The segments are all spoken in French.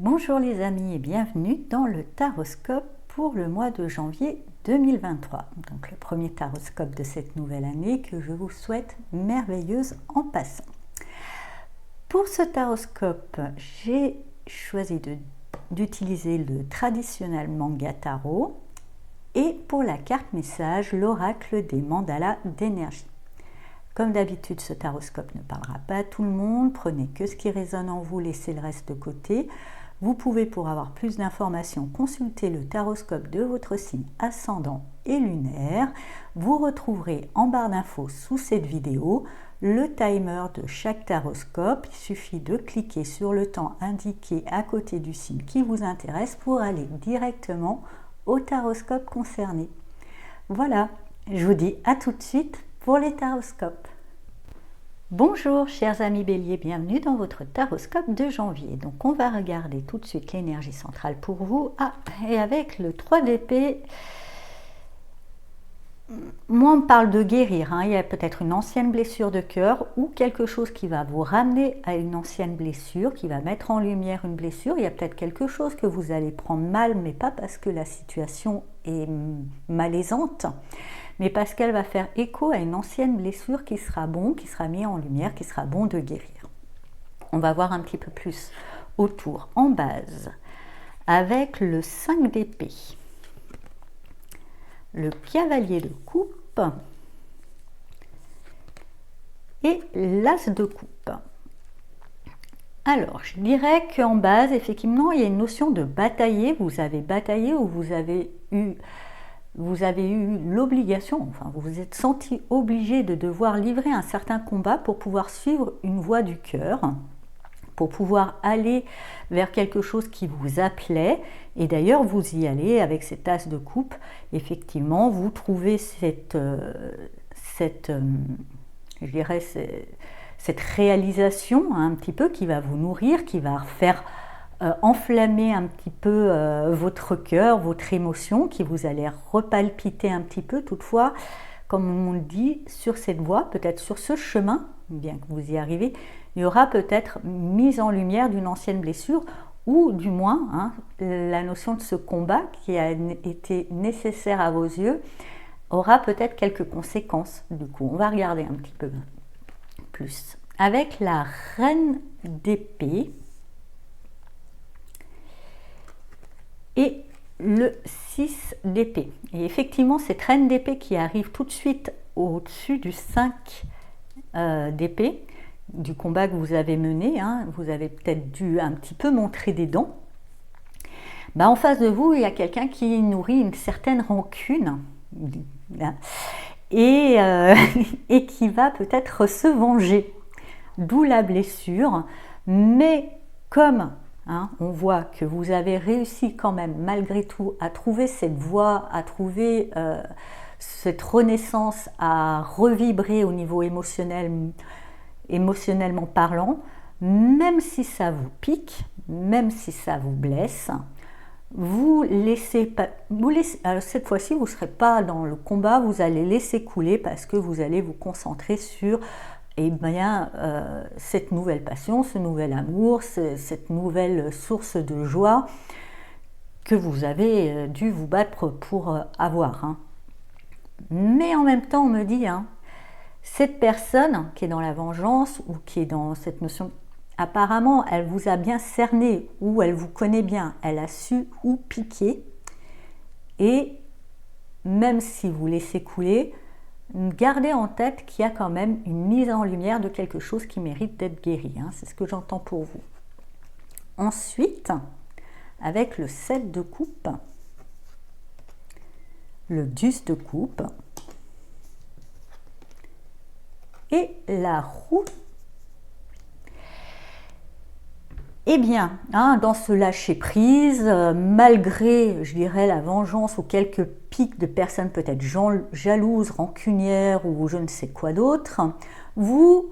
Bonjour les amis et bienvenue dans le taroscope pour le mois de janvier 2023. Donc le premier taroscope de cette nouvelle année que je vous souhaite merveilleuse en passant. Pour ce taroscope, j'ai choisi d'utiliser le traditionnel manga tarot et pour la carte message, l'oracle des mandalas d'énergie. Comme d'habitude, ce taroscope ne parlera pas à tout le monde, prenez que ce qui résonne en vous, laissez le reste de côté. Vous pouvez, pour avoir plus d'informations, consulter le taroscope de votre signe ascendant et lunaire. Vous retrouverez en barre d'infos sous cette vidéo le timer de chaque taroscope. Il suffit de cliquer sur le temps indiqué à côté du signe qui vous intéresse pour aller directement au taroscope concerné. Voilà, je vous dis à tout de suite pour les taroscopes. Bonjour chers amis béliers, bienvenue dans votre taroscope de janvier. Donc on va regarder tout de suite l'énergie centrale pour vous. Et avec le 3 d'épée, moi on parle de guérir, il y a peut-être une ancienne blessure de cœur ou quelque chose qui va vous ramener à une ancienne blessure, qui va mettre en lumière une blessure. Il y a peut-être quelque chose que vous allez prendre mal, mais pas parce que la situation est malaisante, mais parce qu'elle va faire écho à une ancienne blessure qui sera bon, qui sera mise en lumière, qui sera bon de guérir. On va voir un petit peu plus autour, en base, avec le 5 d'épée, le cavalier de coupe et l'as de coupe. Alors, je dirais qu'en base, effectivement, il y a une notion de batailler. Vous avez bataillé ou vous avez eu l'obligation, enfin vous vous êtes senti obligé de devoir livrer un certain combat pour pouvoir suivre une voie du cœur, pour pouvoir aller vers quelque chose qui vous appelait. Et d'ailleurs vous y allez avec cet as de coupe. Effectivement, vous trouvez cette réalisation un petit peu qui va vous nourrir, qui va faire enflammer un petit peu votre cœur, votre émotion, qui vous allez repalpiter un petit peu. Toutefois, comme on le dit, sur cette voie, peut-être sur ce chemin, bien que vous y arrivez, il y aura peut-être mise en lumière d'une ancienne blessure, ou du moins la notion de ce combat qui a été nécessaire à vos yeux aura peut-être quelques conséquences. Du coup, on va regarder un petit peu plus. Avec la reine d'épée et le 6 d'épée. Et effectivement, cette reine d'épée qui arrive tout de suite au-dessus du 5 d'épée, du combat que vous avez mené, vous avez peut-être dû un petit peu montrer des dents. En face de vous, il y a quelqu'un qui nourrit une certaine rancune et qui va peut-être se venger. D'où la blessure, mais comme on voit que vous avez réussi quand même malgré tout à trouver cette voie, à trouver cette renaissance, à revibrer au niveau émotionnellement parlant, même si ça vous pique, même si ça vous blesse, cette fois-ci vous ne serez pas dans le combat, vous allez laisser couler parce que vous allez vous concentrer sur cette nouvelle passion, ce nouvel amour, cette nouvelle source de joie que vous avez dû vous battre pour avoir. Mais en même temps, on me dit, cette personne qui est dans la vengeance ou qui est dans cette notion, apparemment, elle vous a bien cerné ou elle vous connaît bien, elle a su où piquer. Et même si vous laissez couler, gardez en tête qu'il y a quand même une mise en lumière de quelque chose qui mérite d'être guéri. C'est ce que j'entends pour vous. Ensuite, avec le 7 de coupe, le 10 de coupe et la roue. Eh bien, dans ce lâcher-prise, malgré, je dirais, la vengeance ou quelques pics de personnes peut-être jalouses, rancunières ou je ne sais quoi d'autre, vous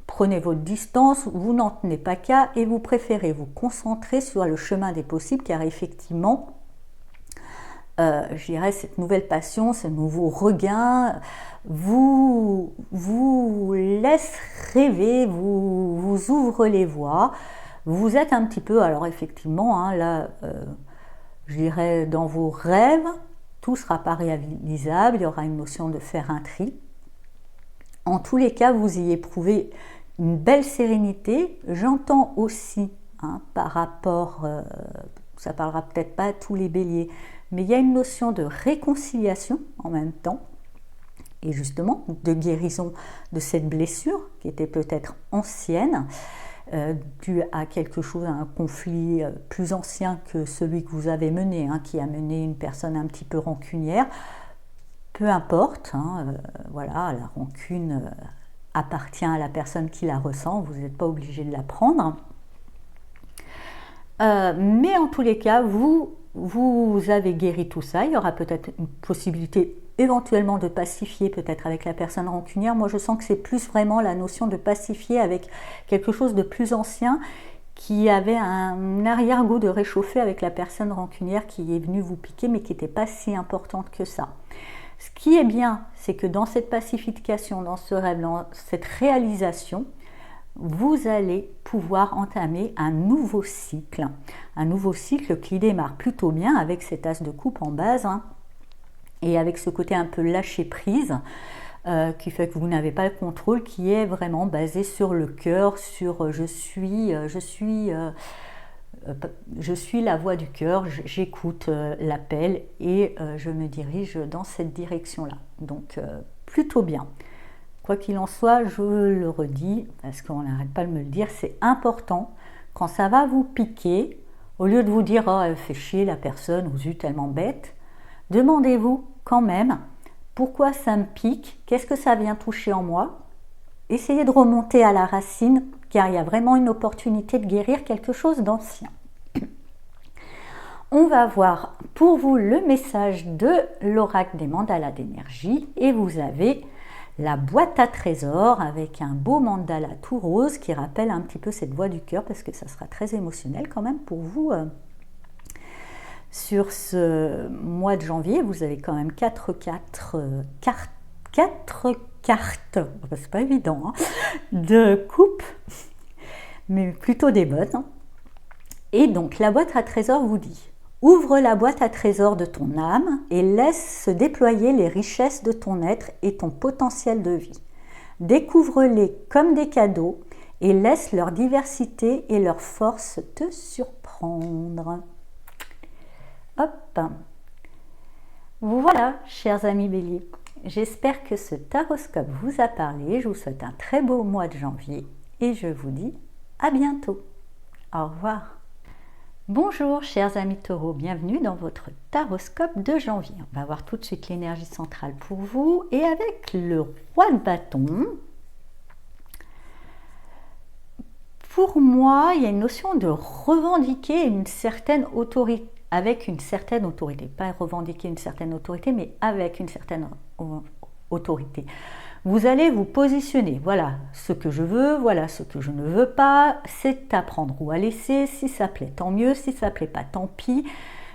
prenez votre distance, vous n'en tenez pas qu'à et vous préférez vous concentrer sur le chemin des possibles car effectivement, je dirais, cette nouvelle passion, ce nouveau regain vous laisse rêver, vous ouvre les voies, Vous êtes un petit peu, alors effectivement, hein, là, je dirais dans vos rêves, tout ne sera pas réalisable, il y aura une notion de faire un tri. En tous les cas, vous y éprouvez une belle sérénité. J'entends aussi, hein, par rapport, ça parlera peut-être pas à tous les béliers, mais il y a une notion de réconciliation en même temps, et justement de guérison de cette blessure qui était peut-être ancienne, due à quelque chose, à un conflit plus ancien que celui que vous avez mené, hein, qui a mené une personne un petit peu rancunière. Peu importe, hein, voilà, la rancune appartient à la personne qui la ressent, vous n'êtes pas obligé de la prendre. Mais en tous les cas, vous avez guéri tout ça. Il y aura peut-être une possibilité éventuellement de pacifier peut-être avec la personne rancunière. Moi, je sens que c'est plus vraiment la notion de pacifier avec quelque chose de plus ancien qui avait un arrière-goût de réchauffer avec la personne rancunière qui est venue vous piquer, mais qui n'était pas si importante que ça. Ce qui est bien, c'est que dans cette pacification, dans ce rêve, dans cette réalisation, vous allez pouvoir entamer un nouveau cycle qui démarre plutôt bien avec cet as de coupe en base, hein, et avec ce côté un peu lâcher prise, qui fait que vous n'avez pas le contrôle, qui est vraiment basé sur le cœur, sur je suis la voix du cœur, j'écoute l'appel et je me dirige dans cette direction-là. Donc plutôt bien. Quoi qu'il en soit, je le redis, parce qu'on n'arrête pas de me le dire, c'est important, quand ça va vous piquer, au lieu de vous dire « Oh, elle fait chier la personne, ou zut, tellement bête », demandez-vous quand même pourquoi ça me pique, qu'est-ce que ça vient toucher en moi. Essayez de remonter à la racine, car il y a vraiment une opportunité de guérir quelque chose d'ancien. On va voir pour vous le message de l'oracle des mandalas d'énergie, et vous avez la boîte à trésors avec un beau mandala tout rose qui rappelle un petit peu cette voix du cœur, parce que ça sera très émotionnel quand même pour vous. Sur ce mois de janvier, vous avez quand même 4 cartes, c'est pas évident, hein, de coupe, mais plutôt des bonnes. Hein. Et donc la boîte à trésors vous dit: ouvre la boîte à trésors de ton âme et laisse se déployer les richesses de ton être et ton potentiel de vie. Découvre-les comme des cadeaux et laisse leur diversité et leur force te surprendre. Hop. Voilà, chers amis béliers. J'espère que ce taroscope vous a parlé. Je vous souhaite un très beau mois de janvier et je vous dis à bientôt. Au revoir. Bonjour chers amis taureaux, bienvenue dans votre taroscope de janvier. On va voir tout de suite l'énergie centrale pour vous et avec le roi de bâton. Pour moi, il y a une notion de revendiquer une certaine autorité, avec une certaine autorité. Pas revendiquer une certaine autorité, mais avec une certaine autorité. Vous allez vous positionner, voilà ce que je veux, voilà ce que je ne veux pas, c'est à prendre ou à laisser, si ça plaît tant mieux, si ça plaît pas tant pis,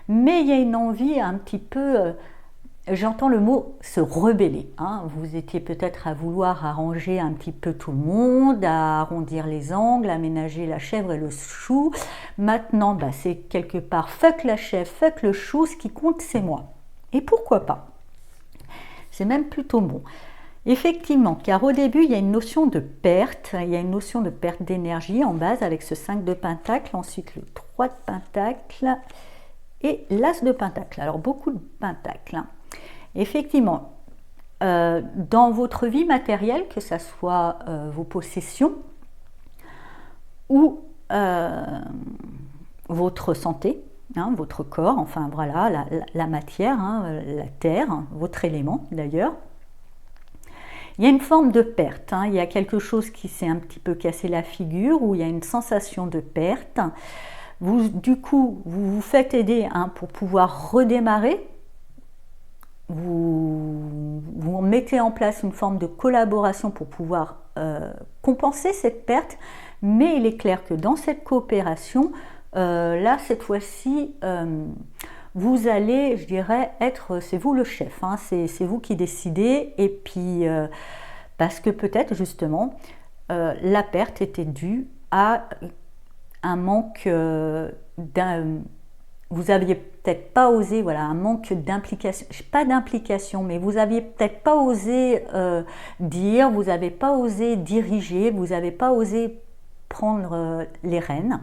mais il y a une envie un petit peu, j'entends le mot se rebeller, hein. Vous étiez peut-être à vouloir arranger un petit peu tout le monde, à arrondir les angles, aménager la chèvre et le chou, maintenant c'est quelque part fuck la chèvre, fuck le chou, ce qui compte c'est moi, et pourquoi pas, c'est même plutôt bon. Effectivement, car au début, il y a une notion de perte, il y a une notion de perte d'énergie en base avec ce 5 de pentacle, ensuite le 3 de pentacle et l'as de pentacle. Alors, beaucoup de pentacles. Effectivement, dans votre vie matérielle, que ce soit vos possessions ou votre santé, hein, votre corps, enfin voilà, la matière, hein, la terre, votre élément d'ailleurs, il y a une forme de perte, hein. Il y a quelque chose qui s'est un petit peu cassé la figure, où il y a une sensation de perte. Du coup, vous vous faites aider, hein, pour pouvoir redémarrer. Vous mettez en place une forme de collaboration pour pouvoir compenser cette perte, mais il est clair que dans cette coopération, là, cette fois-ci, vous allez, je dirais, c'est vous le chef, hein, c'est vous qui décidez, et puis parce que peut-être justement la perte était due à un manque vous aviez peut-être pas osé, voilà, un manque d'implication, pas d'implication, mais vous aviez peut-être pas osé dire, vous n'avez pas osé diriger, vous n'avez pas osé prendre les rênes.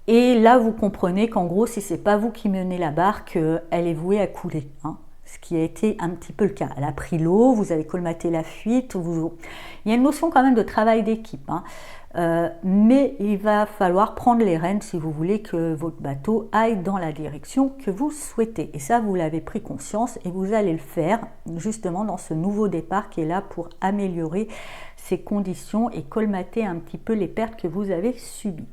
Et là, vous comprenez qu'en gros, si c'est pas vous qui menez la barque, elle est vouée à couler, hein, ce qui a été un petit peu le cas. Elle a pris l'eau, vous avez colmaté la fuite. Il y a une notion quand même de travail d'équipe, hein. Mais il va falloir prendre les rênes si vous voulez que votre bateau aille dans la direction que vous souhaitez. Et ça, vous l'avez pris conscience et vous allez le faire justement dans ce nouveau départ qui est là pour améliorer ces conditions et colmater un petit peu les pertes que vous avez subies.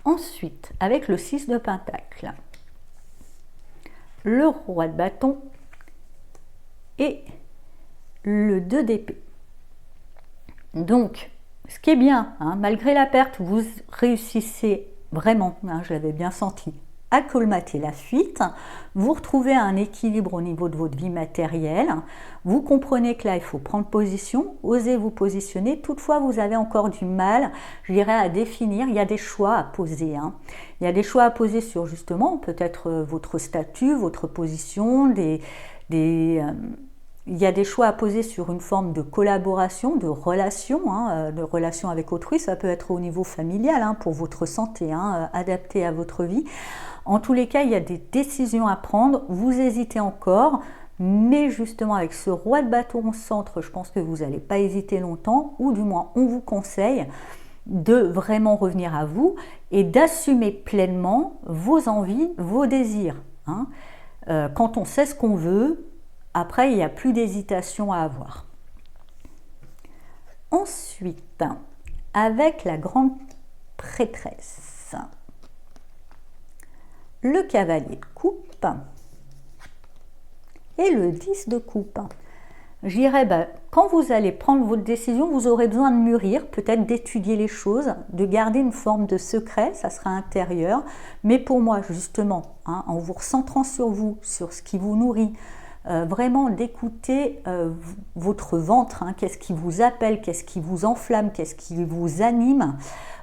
Ensuite, avec le 6 de Pentacle, le roi de bâton et le 2 d'épée. Donc, ce qui est bien, hein, malgré la perte, vous réussissez vraiment, hein, je l'avais bien senti, à colmater la fuite, vous retrouvez un équilibre au niveau de votre vie matérielle, vous comprenez que là il faut prendre position, osez vous positionner, toutefois vous avez encore du mal, je dirais, à définir, il y a des choix à poser, hein. Il y a des choix à poser sur justement peut-être votre statut, votre position, il y a des choix à poser sur une forme de collaboration, de relation, hein, de relation avec autrui, ça peut être au niveau familial, hein, pour votre santé, hein, adapté à votre vie. En tous les cas, il y a des décisions à prendre, vous hésitez encore, mais justement avec ce roi de bâton au centre, je pense que vous n'allez pas hésiter longtemps, ou du moins on vous conseille de vraiment revenir à vous et d'assumer pleinement vos envies, vos désirs, hein. Quand on sait ce qu'on veut, après il n'y a plus d'hésitation à avoir. Ensuite, avec la grande prêtresse, le cavalier de coupe et le 10 de coupe. Je dirais, quand vous allez prendre votre décision, vous aurez besoin de mûrir, peut-être d'étudier les choses, de garder une forme de secret, ça sera intérieur. Mais pour moi, justement, hein, en vous recentrant sur vous, sur ce qui vous nourrit, vraiment d'écouter votre ventre, hein, qu'est-ce qui vous appelle, qu'est-ce qui vous enflamme, qu'est-ce qui vous anime,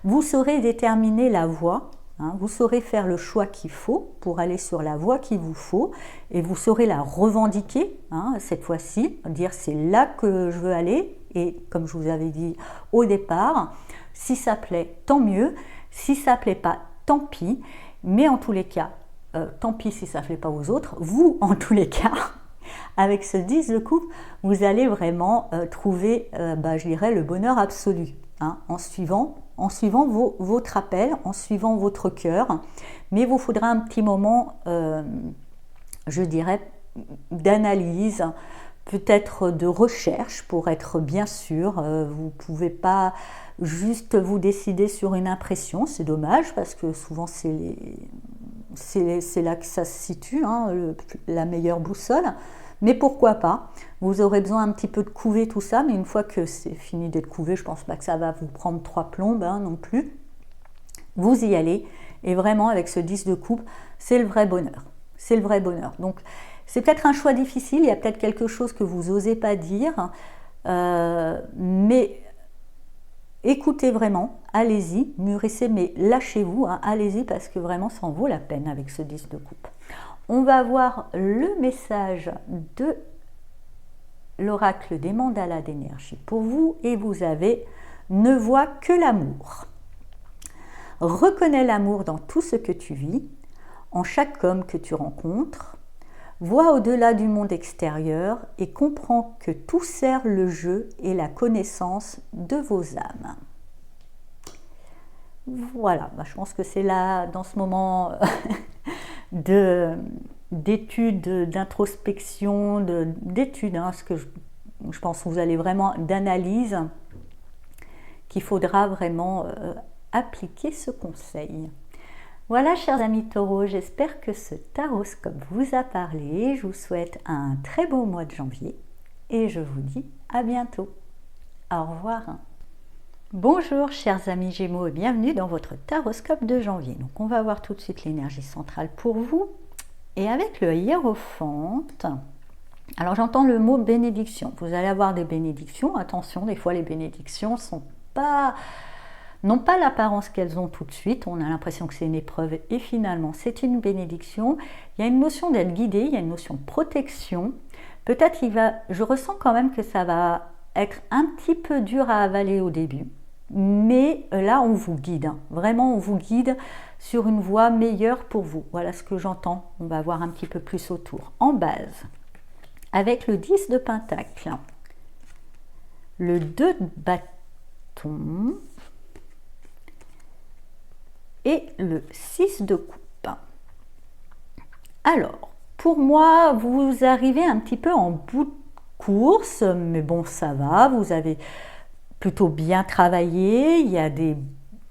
vous saurez déterminer la voie. Hein, vous saurez faire le choix qu'il faut pour aller sur la voie qu'il vous faut et vous saurez la revendiquer, hein, cette fois-ci, dire c'est là que je veux aller et comme je vous avais dit au départ, si ça plaît, tant mieux, si ça plaît pas, tant pis, mais en tous les cas, tant pis si ça plaît pas aux autres, vous en tous les cas, avec ce 10 de coupe, vous allez vraiment trouver, je dirais, le bonheur absolu, hein, en suivant votre appel, en suivant votre cœur. Mais il vous faudra un petit moment, je dirais, d'analyse, peut-être de recherche pour être bien sûr. Vous ne pouvez pas juste vous décider sur une impression, c'est dommage parce que souvent c'est là que ça se situe, hein, la meilleure boussole. Mais pourquoi pas, vous aurez besoin un petit peu de couver tout ça, mais une fois que c'est fini d'être couvé, je ne pense pas que ça va vous prendre 3 plombes, hein, non plus. Vous y allez, et vraiment avec ce 10 de coupe, c'est le vrai bonheur. C'est le vrai bonheur. Donc c'est peut-être un choix difficile, il y a peut-être quelque chose que vous n'osez pas dire, mais écoutez vraiment, allez-y, mûrissez, mais lâchez-vous, hein, allez-y parce que vraiment ça en vaut la peine avec ce 10 de coupe. On va voir le message de l'oracle des mandalas d'énergie pour vous et vous avez « Ne vois que l'amour ». Reconnais l'amour dans tout ce que tu vis, en chaque homme que tu rencontres. Vois au-delà du monde extérieur et comprends que tout sert le jeu et la connaissance de vos âmes. Voilà, je pense que c'est là, dans ce moment d'études, d'introspection, d'études, hein, ce que je pense que vous allez vraiment d'analyse, qu'il faudra vraiment appliquer ce conseil. Voilà, chers amis taureaux, j'espère que ce taroscope vous a parlé. Je vous souhaite un très beau mois de janvier et je vous dis à bientôt. Au revoir. Bonjour chers amis Gémeaux et bienvenue dans votre taroscope de janvier. Donc on va voir tout de suite l'énergie centrale pour vous. Et avec le hiérophante, alors j'entends le mot bénédiction. Vous allez avoir des bénédictions. Attention, des fois les bénédictions sont pas n'ont pas l'apparence qu'elles ont tout de suite. On a l'impression que c'est une épreuve et finalement c'est une bénédiction. Il y a une notion d'être guidé, il y a une notion de protection. Peut-être je ressens quand même que ça va être un petit peu dur à avaler au début. Mais là, on vous guide, hein. Vraiment, on vous guide sur une voie meilleure pour vous. Voilà ce que j'entends. On va voir un petit peu plus autour. En base, avec le 10 de Pentacle, le 2 de bâton et le 6 de coupe. Alors, pour moi, vous arrivez un petit peu en bout de course, mais bon, ça va, vous avez plutôt bien travaillé, il y a des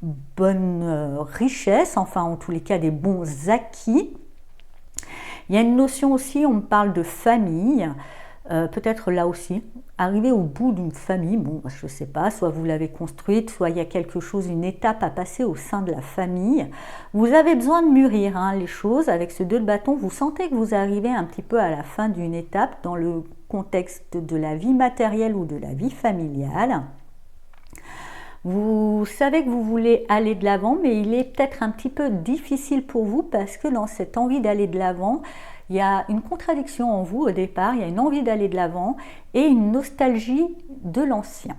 bonnes richesses, enfin en tous les cas des bons acquis. Il y a une notion aussi, on me parle de famille, peut-être là aussi, arriver au bout d'une famille, bon je ne sais pas, soit vous l'avez construite, soit il y a quelque chose, une étape à passer au sein de la famille. Vous avez besoin de mûrir hein, les choses, avec ce 2 de bâton, vous sentez que vous arrivez un petit peu à la fin d'une étape dans le contexte de la vie matérielle ou de la vie familiale. Vous savez que vous voulez aller de l'avant, mais il est peut-être un petit peu difficile pour vous parce que dans cette envie d'aller de l'avant, il y a une contradiction en vous au départ, il y a une envie d'aller de l'avant et une nostalgie de l'ancien.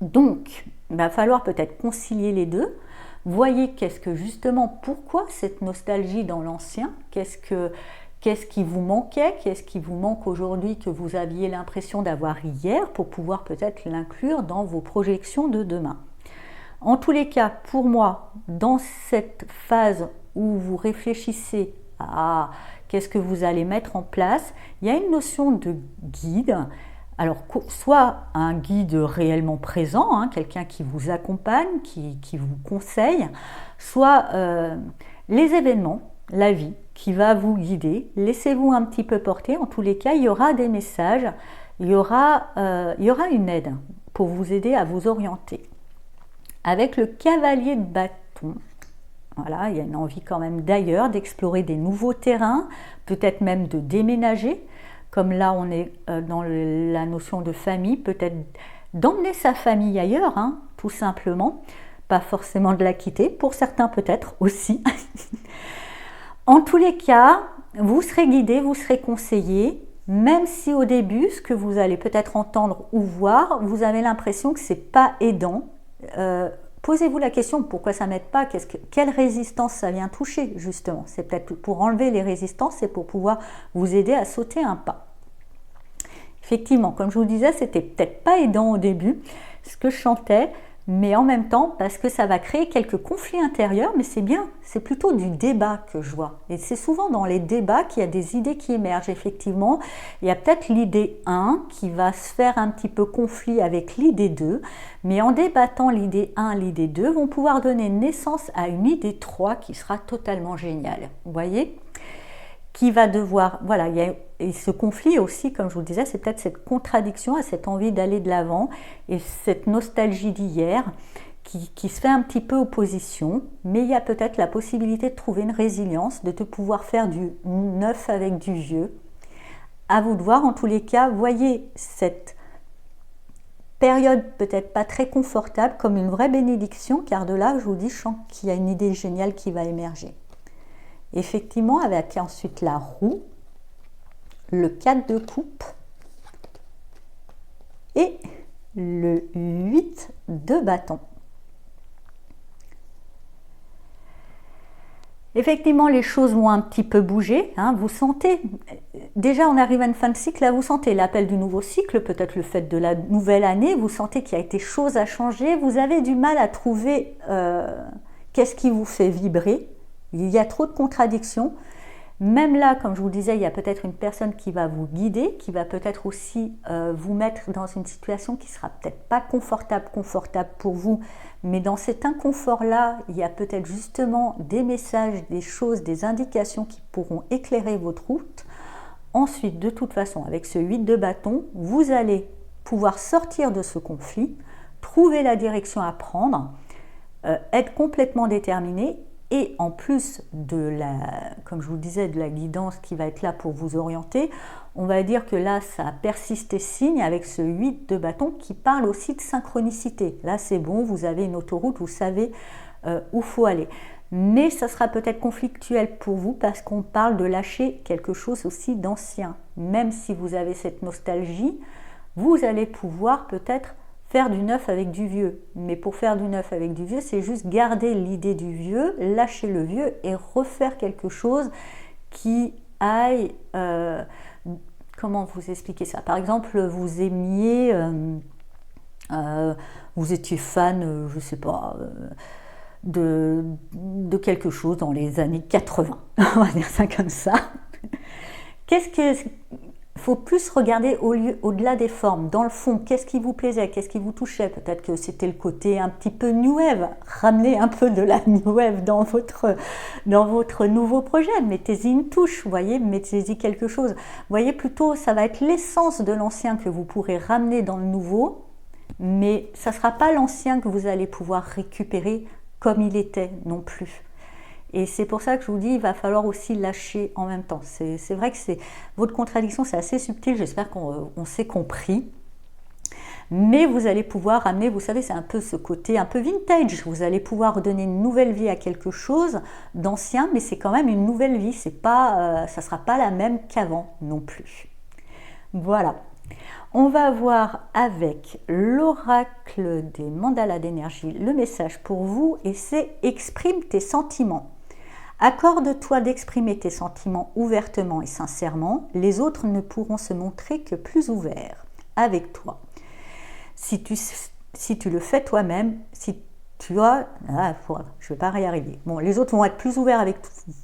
Donc, il va falloir peut-être concilier les deux. Voyez justement, pourquoi cette nostalgie dans l'ancien, qu'est-ce qui vous manquait, qu'est-ce qui vous manque aujourd'hui que vous aviez l'impression d'avoir hier pour pouvoir peut-être l'inclure dans vos projections de demain. En tous les cas, pour moi, dans cette phase où vous réfléchissez à qu'est-ce que vous allez mettre en place, il y a une notion de guide. Alors, soit un guide réellement présent, hein, quelqu'un qui vous accompagne, qui vous conseille, soit les événements, la vie, qui va vous guider. Laissez-vous un petit peu porter. En tous les cas, il y aura des messages, il y aura une aide pour vous aider à vous orienter. Avec le cavalier de bâton, voilà, il y a une envie quand même d'ailleurs, d'explorer des nouveaux terrains, peut-être même de déménager. Comme là, on est dans la notion de famille, peut-être d'emmener sa famille ailleurs, hein, tout simplement. Pas forcément de la quitter, pour certains peut-être aussi. En tous les cas, vous serez guidé, vous serez conseillé, même si au début, ce que vous allez peut-être entendre ou voir, vous avez l'impression que ce n'est pas aidant. Posez-vous la question, pourquoi ça ne m'aide pas? Quelle résistance ça vient toucher, justement? C'est peut-être pour enlever les résistances et pour pouvoir vous aider à sauter un pas. Effectivement, comme je vous disais, c'était peut-être pas aidant au début, ce que je chantais, mais en même temps, parce que ça va créer quelques conflits intérieurs, mais c'est bien, c'est plutôt du débat que je vois. Et c'est souvent dans les débats qu'il y a des idées qui émergent, effectivement. Il y a peut-être l'idée 1 qui va se faire un petit peu conflit avec l'idée 2, mais en débattant l'idée 1, l'idée 2 vont pouvoir donner naissance à une idée 3 qui sera totalement géniale. Vous voyez ? Qui va devoir, voilà, et ce conflit aussi, comme je vous le disais, c'est peut-être cette contradiction à cette envie d'aller de l'avant et cette nostalgie d'hier qui se fait un petit peu opposition, mais il y a peut-être la possibilité de trouver une résilience, de pouvoir faire du neuf avec du vieux. À vous de voir, en tous les cas, voyez cette période peut-être pas très confortable comme une vraie bénédiction, car de là, je vous dis, je sens qu'il y a une idée géniale qui va émerger. Effectivement, avec ensuite la roue, le 4 de coupe et le 8 de bâton. Effectivement, les choses vont un petit peu bouger. Hein, vous sentez, déjà on arrive à une fin de cycle, là vous sentez l'appel du nouveau cycle, peut-être le fait de la nouvelle année, vous sentez qu'il y a été chose à changer, vous avez du mal à trouver qu'est-ce qui vous fait vibrer. Il y a trop de contradictions. Même là, comme je vous disais, il y a peut-être une personne qui va vous guider, qui va peut-être aussi vous mettre dans une situation qui sera peut-être pas confortable pour vous, mais dans cet inconfort-là, il y a peut-être justement des messages, des choses, des indications qui pourront éclairer votre route. Ensuite, de toute façon, avec ce 8 de bâton, vous allez pouvoir sortir de ce conflit, trouver la direction à prendre, être complètement déterminé et en plus comme je vous disais, de la guidance qui va être là pour vous orienter, on va dire que là, ça persiste et signe avec ce 8 de bâton qui parle aussi de synchronicité. Là, c'est bon, vous avez une autoroute, vous savez où il faut aller. Mais ça sera peut-être conflictuel pour vous parce qu'on parle de lâcher quelque chose aussi d'ancien. Même si vous avez cette nostalgie, vous allez pouvoir peut-être faire du neuf avec du vieux. Mais pour faire du neuf avec du vieux, c'est juste garder l'idée du vieux, lâcher le vieux et refaire quelque chose qui aille... comment vous expliquer ça? Par exemple, vous aimiez... vous étiez fan, je ne sais pas... de quelque chose dans les années 80, on va dire ça comme ça. Il faut plus regarder au-delà des formes, dans le fond, qu'est-ce qui vous plaisait, qu'est-ce qui vous touchait. Peut-être que c'était le côté un petit peu New Wave, ramenez un peu de la New Wave dans votre nouveau projet, mettez-y une touche, vous voyez, mettez-y quelque chose. Vous voyez, plutôt, ça va être l'essence de l'ancien que vous pourrez ramener dans le nouveau, mais ça ne sera pas l'ancien que vous allez pouvoir récupérer comme il était non plus. Et c'est pour ça que je vous dis, il va falloir aussi lâcher en même temps. C'est vrai que votre contradiction, c'est assez subtil, j'espère qu'on s'est compris. Mais vous allez pouvoir amener, vous savez, c'est un peu ce côté un peu vintage. Vous allez pouvoir redonner une nouvelle vie à quelque chose d'ancien, mais c'est quand même une nouvelle vie. Ça ne sera pas la même qu'avant non plus. Voilà. On va voir avec l'oracle des mandalas d'énergie le message pour vous et c'est « Exprime tes sentiments ». Accorde-toi d'exprimer tes sentiments ouvertement et sincèrement, les autres ne pourront se montrer que plus ouverts avec toi. Si tu le fais toi-même, si tu as... je ne vais pas y arriver. Bon, les autres vont être plus ouverts avec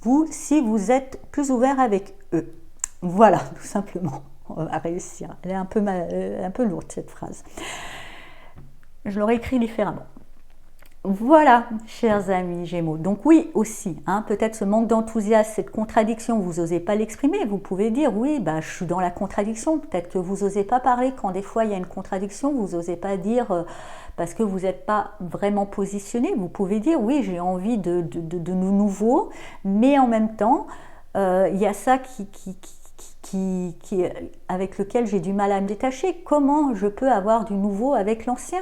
vous si vous êtes plus ouverts avec eux. Voilà, tout simplement. On va réussir. Elle est un peu lourde cette phrase. Je l'aurais écrit différemment. Voilà, chers amis Gémeaux. Donc oui, aussi, peut-être ce manque d'enthousiasme, cette contradiction, vous n'osez pas l'exprimer. Vous pouvez dire, oui, je suis dans la contradiction. Peut-être que vous n'osez pas parler quand des fois il y a une contradiction. Vous n'osez pas dire parce que vous n'êtes pas vraiment positionné. Vous pouvez dire, oui, j'ai envie de nouveau, mais en même temps, il y a ça avec lequel j'ai du mal à me détacher. Comment je peux avoir du nouveau avec l'ancien?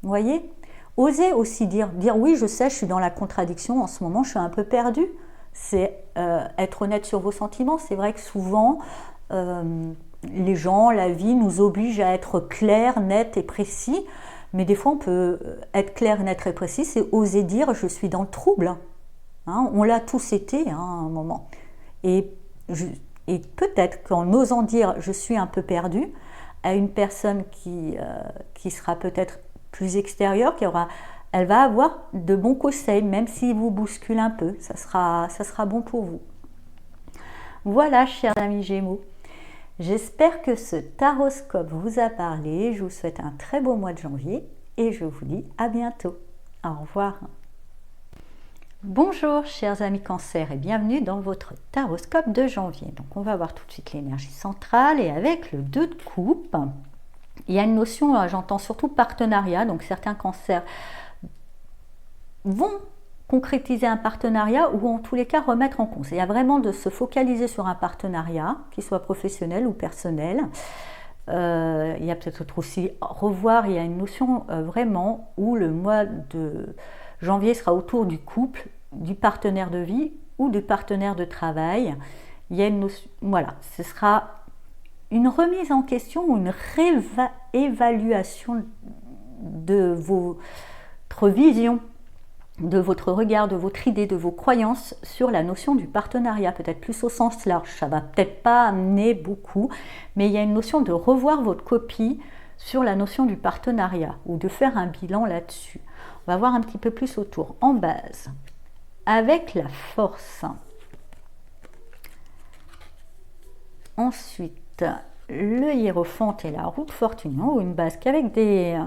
Vous voyez? Osez aussi dire oui, je sais, je suis dans la contradiction en ce moment, je suis un peu perdue. C'est être honnête sur vos sentiments. C'est vrai que souvent, les gens, la vie nous oblige à être clair, net et précis. Mais des fois, on peut être clair, net et précis, c'est oser dire je suis dans le trouble. On l'a tous été à un moment. Et peut-être qu'en osant dire je suis un peu perdu à une personne qui sera peut-être plus extérieure, elle va avoir de bons conseils, même s'il vous bouscule un peu, ça sera bon pour vous. Voilà, chers amis Gémeaux, j'espère que ce taroscope vous a parlé. Je vous souhaite un très beau mois de janvier et je vous dis à bientôt. Au revoir. Bonjour chers amis Cancer et bienvenue dans votre taroscope de janvier. Donc on va voir tout de suite l'énergie centrale et avec le 2 de coupe, il y a une notion, j'entends surtout partenariat, donc certains cancers vont concrétiser un partenariat ou en tous les cas remettre en cause. Il y a vraiment de se focaliser sur un partenariat, qu'il soit professionnel ou personnel. Il y a peut-être aussi revoir, il y a une notion vraiment où le mois de janvier sera autour du couple, du partenaire de vie ou du partenaire de travail. Il y a une notion, voilà, ce sera une remise en question ou une réévaluation de votre vision, de votre regard, de votre idée, de vos croyances sur la notion du partenariat, peut-être plus au sens large. Ça va peut-être pas amener beaucoup, mais il y a une notion de revoir votre copie sur la notion du partenariat ou de faire un bilan là-dessus. On va voir un petit peu plus autour. En base, avec la force. Ensuite, le hiérophante et la roue de fortune, ou une base qu'avec des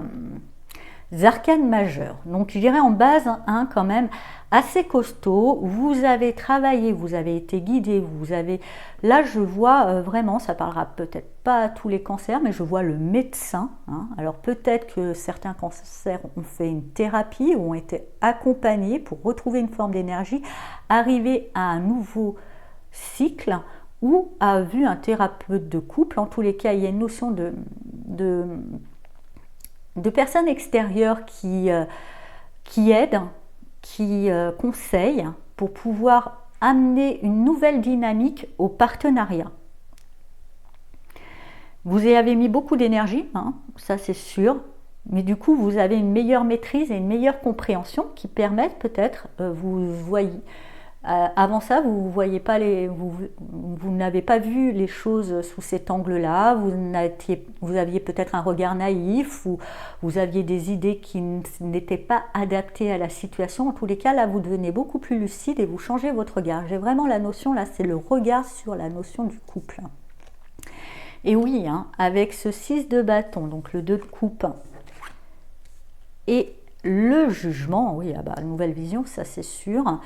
arcanes majeurs. Donc je dirais en base, hein, quand même assez costaud. Vous avez travaillé, vous avez été guidé, vous avez... Là je vois vraiment, ça parlera peut-être pas à tous les cancers, mais je vois le médecin. Hein. Alors peut-être que certains cancers ont fait une thérapie ou ont été accompagnés pour retrouver une forme d'énergie, arriver à un nouveau cycle ou a vu un thérapeute de couple. En tous les cas, il y a une notion de personnes extérieures qui aident, qui conseillent pour pouvoir amener une nouvelle dynamique au partenariat. Vous y avez mis beaucoup d'énergie, hein, ça c'est sûr, mais du coup vous avez une meilleure maîtrise et une meilleure compréhension qui permettent peut-être, vous voyez, avant ça, vous n'avez pas vu les choses sous cet angle-là, vous aviez peut-être un regard naïf, ou vous aviez des idées qui n'étaient pas adaptées à la situation. En tous les cas, là, vous devenez beaucoup plus lucide et vous changez votre regard. J'ai vraiment la notion, là, c'est le regard sur la notion du couple. Et oui, hein, avec ce 6 de bâton, donc le 2 de coupe, et le jugement, oui, ah bah, nouvelle vision, ça c'est sûr.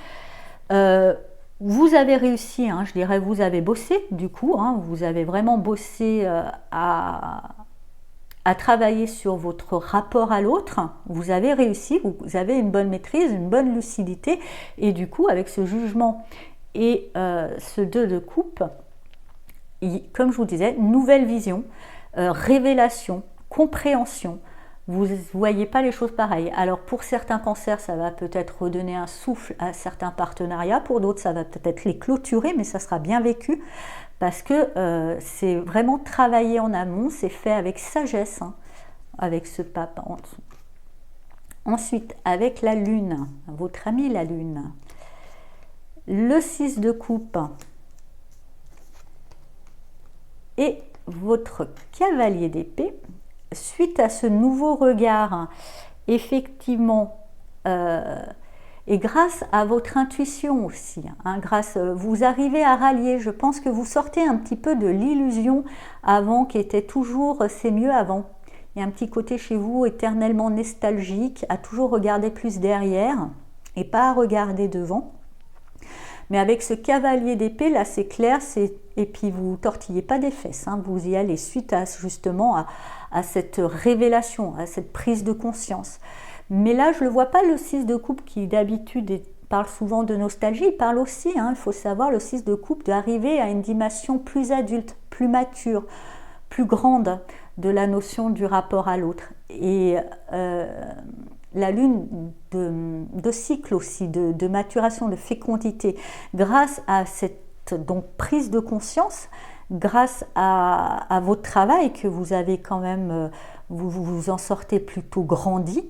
Vous avez réussi, hein, je dirais, vous avez bossé du coup, hein, vous avez vraiment bossé à travailler sur votre rapport à l'autre, vous avez réussi, vous avez une bonne maîtrise, une bonne lucidité, et du coup avec ce jugement et ce 2 de coupe, comme je vous disais, nouvelle vision, révélation, compréhension. Vous ne voyez pas les choses pareilles. Alors pour certains cancers, ça va peut-être redonner un souffle à certains partenariats. Pour d'autres, ça va peut-être les clôturer, mais ça sera bien vécu parce que c'est vraiment travaillé en amont, c'est fait avec sagesse, hein, avec ce pape en dessous. Ensuite, avec la lune, votre ami la lune, le 6 de coupe et votre cavalier d'épée. Suite à ce nouveau regard, effectivement, et grâce à votre intuition aussi, hein, vous arrivez à rallier, je pense que vous sortez un petit peu de l'illusion avant qui était toujours c'est mieux avant. Il y a un petit côté chez vous éternellement nostalgique, à toujours regarder plus derrière et pas à regarder devant. Mais avec ce cavalier d'épée, là c'est clair, et puis vous tortillez pas des fesses, hein, vous y allez suite à justement à cette révélation, à cette prise de conscience. Mais là, je ne le vois pas le 6 de coupe qui d'habitude parle souvent de nostalgie, il parle aussi, hein, il faut savoir, le 6 de coupe, d'arriver à une dimension plus adulte, plus mature, plus grande de la notion du rapport à l'autre. Et la lune de cycle aussi, de maturation, de fécondité, grâce à cette donc, prise de conscience, grâce à votre travail que vous avez quand même, vous en sortez plutôt grandi,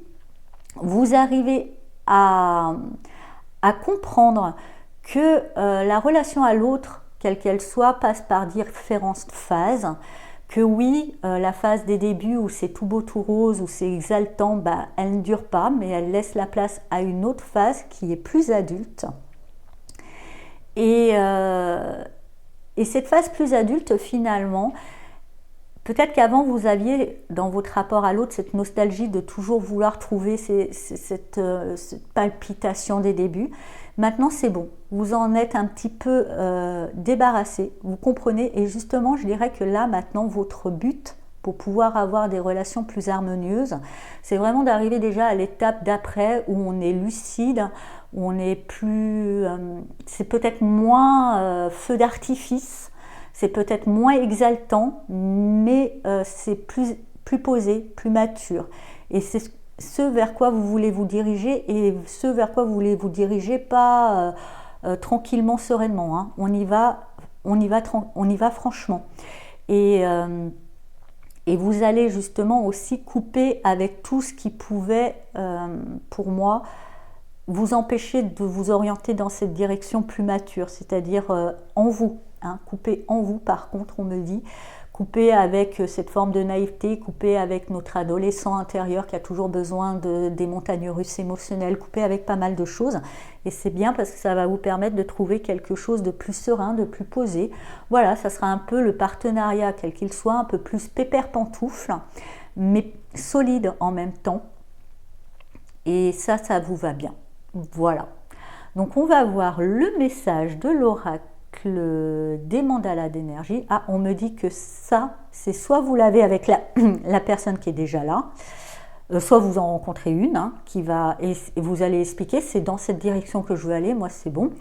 vous arrivez à comprendre que la relation à l'autre, quelle qu'elle soit, passe par différentes phases, que oui, la phase des débuts où c'est tout beau, tout rose, où c'est exaltant, bah, elle ne dure pas, mais elle laisse la place à une autre phase qui est plus adulte. Et cette phase plus adulte, finalement, peut-être qu'avant, vous aviez dans votre rapport à l'autre cette nostalgie de toujours vouloir trouver cette palpitation des débuts. Maintenant, c'est bon. Vous en êtes un petit peu débarrassé. Vous comprenez. Et justement, je dirais que là, maintenant, votre but pour pouvoir avoir des relations plus harmonieuses, c'est vraiment d'arriver déjà à l'étape d'après où on est lucide, où on est plus... c'est peut-être moins feu d'artifice, c'est peut-être moins exaltant, mais c'est plus posé, plus mature. Et c'est ce vers quoi vous voulez vous diriger, et ce vers quoi vous voulez vous diriger, pas tranquillement, sereinement. Hein. On y va franchement. Et vous allez justement aussi couper avec tout ce qui pouvait, pour moi, vous empêcher de vous orienter dans cette direction plus mature, c'est-à-dire en vous. Hein, couper en vous, par contre, on me dit, couper avec cette forme de naïveté, couper avec notre adolescent intérieur qui a toujours besoin des montagnes russes émotionnelles, couper avec pas mal de choses. Et c'est bien parce que ça va vous permettre de trouver quelque chose de plus serein, de plus posé. Voilà, ça sera un peu le partenariat, quel qu'il soit, un peu plus pépère pantoufle, mais solide en même temps. et ça vous va bien. Voilà. Donc on va voir le message de l'oracle des mandalas d'énergie. Ah, on me dit que ça, c'est soit vous l'avez avec la personne qui est déjà là, soit vous en rencontrez une qui va, et vous allez expliquer, c'est dans cette direction que je veux aller, moi c'est bon.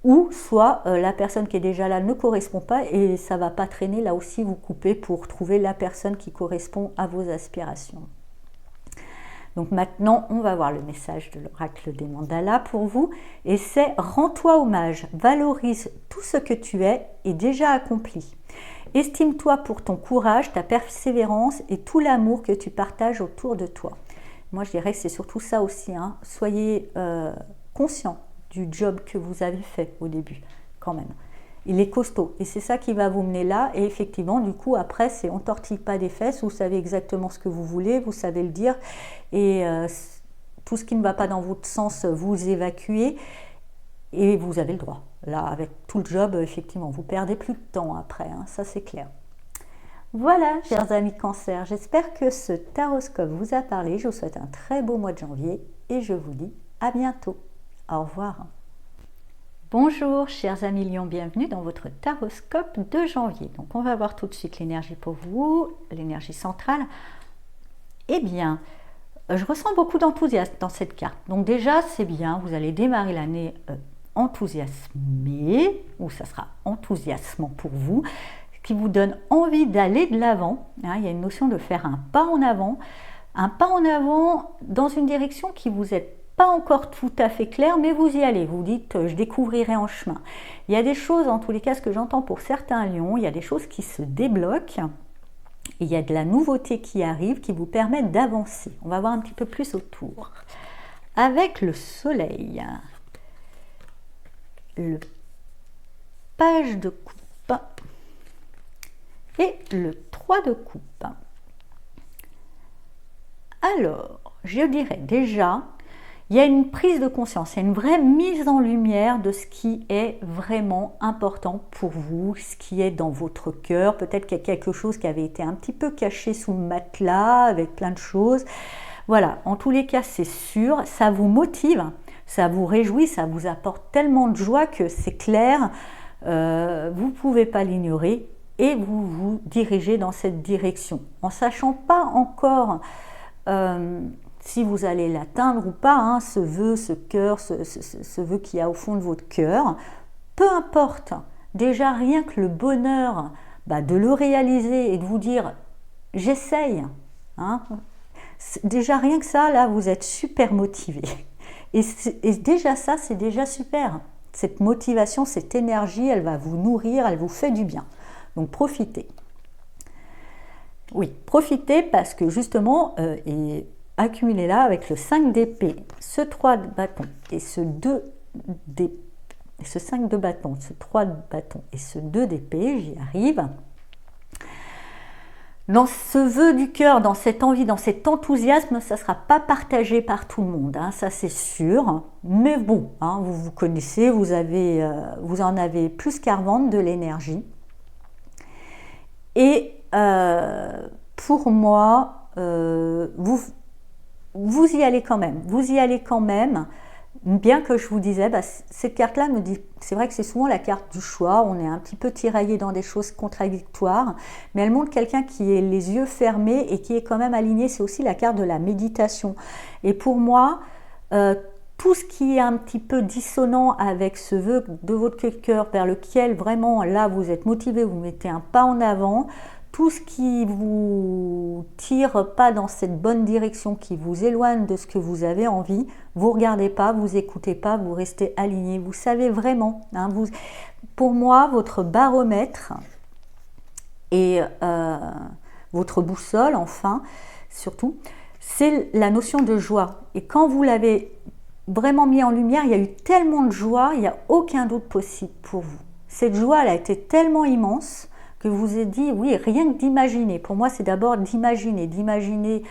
Ou soit la personne qui est déjà là ne correspond pas et ça ne va pas traîner, là aussi vous coupez pour trouver la personne qui correspond à vos aspirations. Donc maintenant, on va voir le message de l'oracle des mandalas pour vous. Et c'est « Rends-toi hommage, valorise tout ce que tu es et déjà accompli. Estime-toi pour ton courage, ta persévérance et tout l'amour que tu partages autour de toi. » Moi, je dirais que c'est surtout ça aussi. Soyez conscient du job que vous avez fait au début, quand même. Il est costaud et c'est ça qui va vous mener là. Et effectivement, du coup, après, c'est on ne tortille pas des fesses, vous savez exactement ce que vous voulez, vous savez le dire. Et tout ce qui ne va pas dans votre sens, vous évacuez et vous avez le droit. Là, avec tout le job, effectivement, vous perdez plus de temps après, ça c'est clair. Voilà, chers amis Cancer, j'espère que ce taroscope vous a parlé. Je vous souhaite un très beau mois de janvier et je vous dis à bientôt. Au revoir. Bonjour chers amis Lion, bienvenue dans votre taroscope de janvier. Donc on va voir tout de suite l'énergie pour vous, l'énergie centrale. Eh bien, je ressens beaucoup d'enthousiasme dans cette carte. Donc déjà c'est bien, vous allez démarrer l'année enthousiasmé, ou ça sera enthousiasmant pour vous, qui vous donne envie d'aller de l'avant. Il y a une notion de faire un pas en avant dans une direction qui vous est pas encore tout à fait clair, mais vous y allez, vous dites je découvrirai en chemin. Il y a des choses, en tous les cas, ce que j'entends pour certains lions, il y a des choses qui se débloquent, et il y a de la nouveauté qui arrive, qui vous permet d'avancer. On va voir un petit peu plus autour. Avec le soleil, le page de coupe et le 3 de coupe. Alors, je dirais déjà, il y a une prise de conscience, il y a une vraie mise en lumière de ce qui est vraiment important pour vous, ce qui est dans votre cœur. Peut-être qu'il y a quelque chose qui avait été un petit peu caché sous le matelas, avec plein de choses. Voilà, en tous les cas, c'est sûr, ça vous motive, ça vous réjouit, ça vous apporte tellement de joie que c'est clair, vous ne pouvez pas l'ignorer et vous vous dirigez dans cette direction. En ne sachant pas encore si vous allez l'atteindre ou pas, ce vœu, ce cœur, ce vœu qu'il y a au fond de votre cœur, peu importe, déjà rien que le bonheur de le réaliser et de vous dire j'essaye, déjà rien que ça, là vous êtes super motivé. Et déjà ça, c'est déjà super. Cette motivation, cette énergie, elle va vous nourrir, elle vous fait du bien. Donc profitez. Oui, profitez parce que justement, et accumulez là avec le 5 d'épée, ce 3 de bâton et ce 2 d'épée, ce 5 de bâton, ce 3 de bâton et ce 2 d'épée, j'y arrive. Dans ce vœu du cœur, dans cette envie, dans cet enthousiasme, ça ne sera pas partagé par tout le monde, ça c'est sûr. Mais bon, vous vous connaissez, vous en avez plus qu'à revendre de l'énergie. Et pour moi, vous y allez quand même. Vous y allez quand même. Bien que je vous disais, cette carte-là me dit, c'est vrai que c'est souvent la carte du choix, on est un petit peu tiraillé dans des choses contradictoires, mais elle montre quelqu'un qui est les yeux fermés et qui est quand même aligné, c'est aussi la carte de la méditation. Et pour moi, tout ce qui est un petit peu dissonant avec ce vœu de votre cœur vers lequel vraiment là vous êtes motivé, vous mettez un pas en avant, tout ce qui vous tire pas dans cette bonne direction, qui vous éloigne de ce que vous avez envie, vous regardez pas, vous écoutez pas, vous restez aligné. Vous savez vraiment. Pour moi, votre baromètre et votre boussole, enfin, surtout, c'est la notion de joie. Et quand vous l'avez vraiment mis en lumière, il y a eu tellement de joie, il n'y a aucun doute possible pour vous. Cette joie, elle a été tellement immense que vous vous êtes dit, oui, rien que d'imaginer. Pour moi, c'est d'abord d'imaginer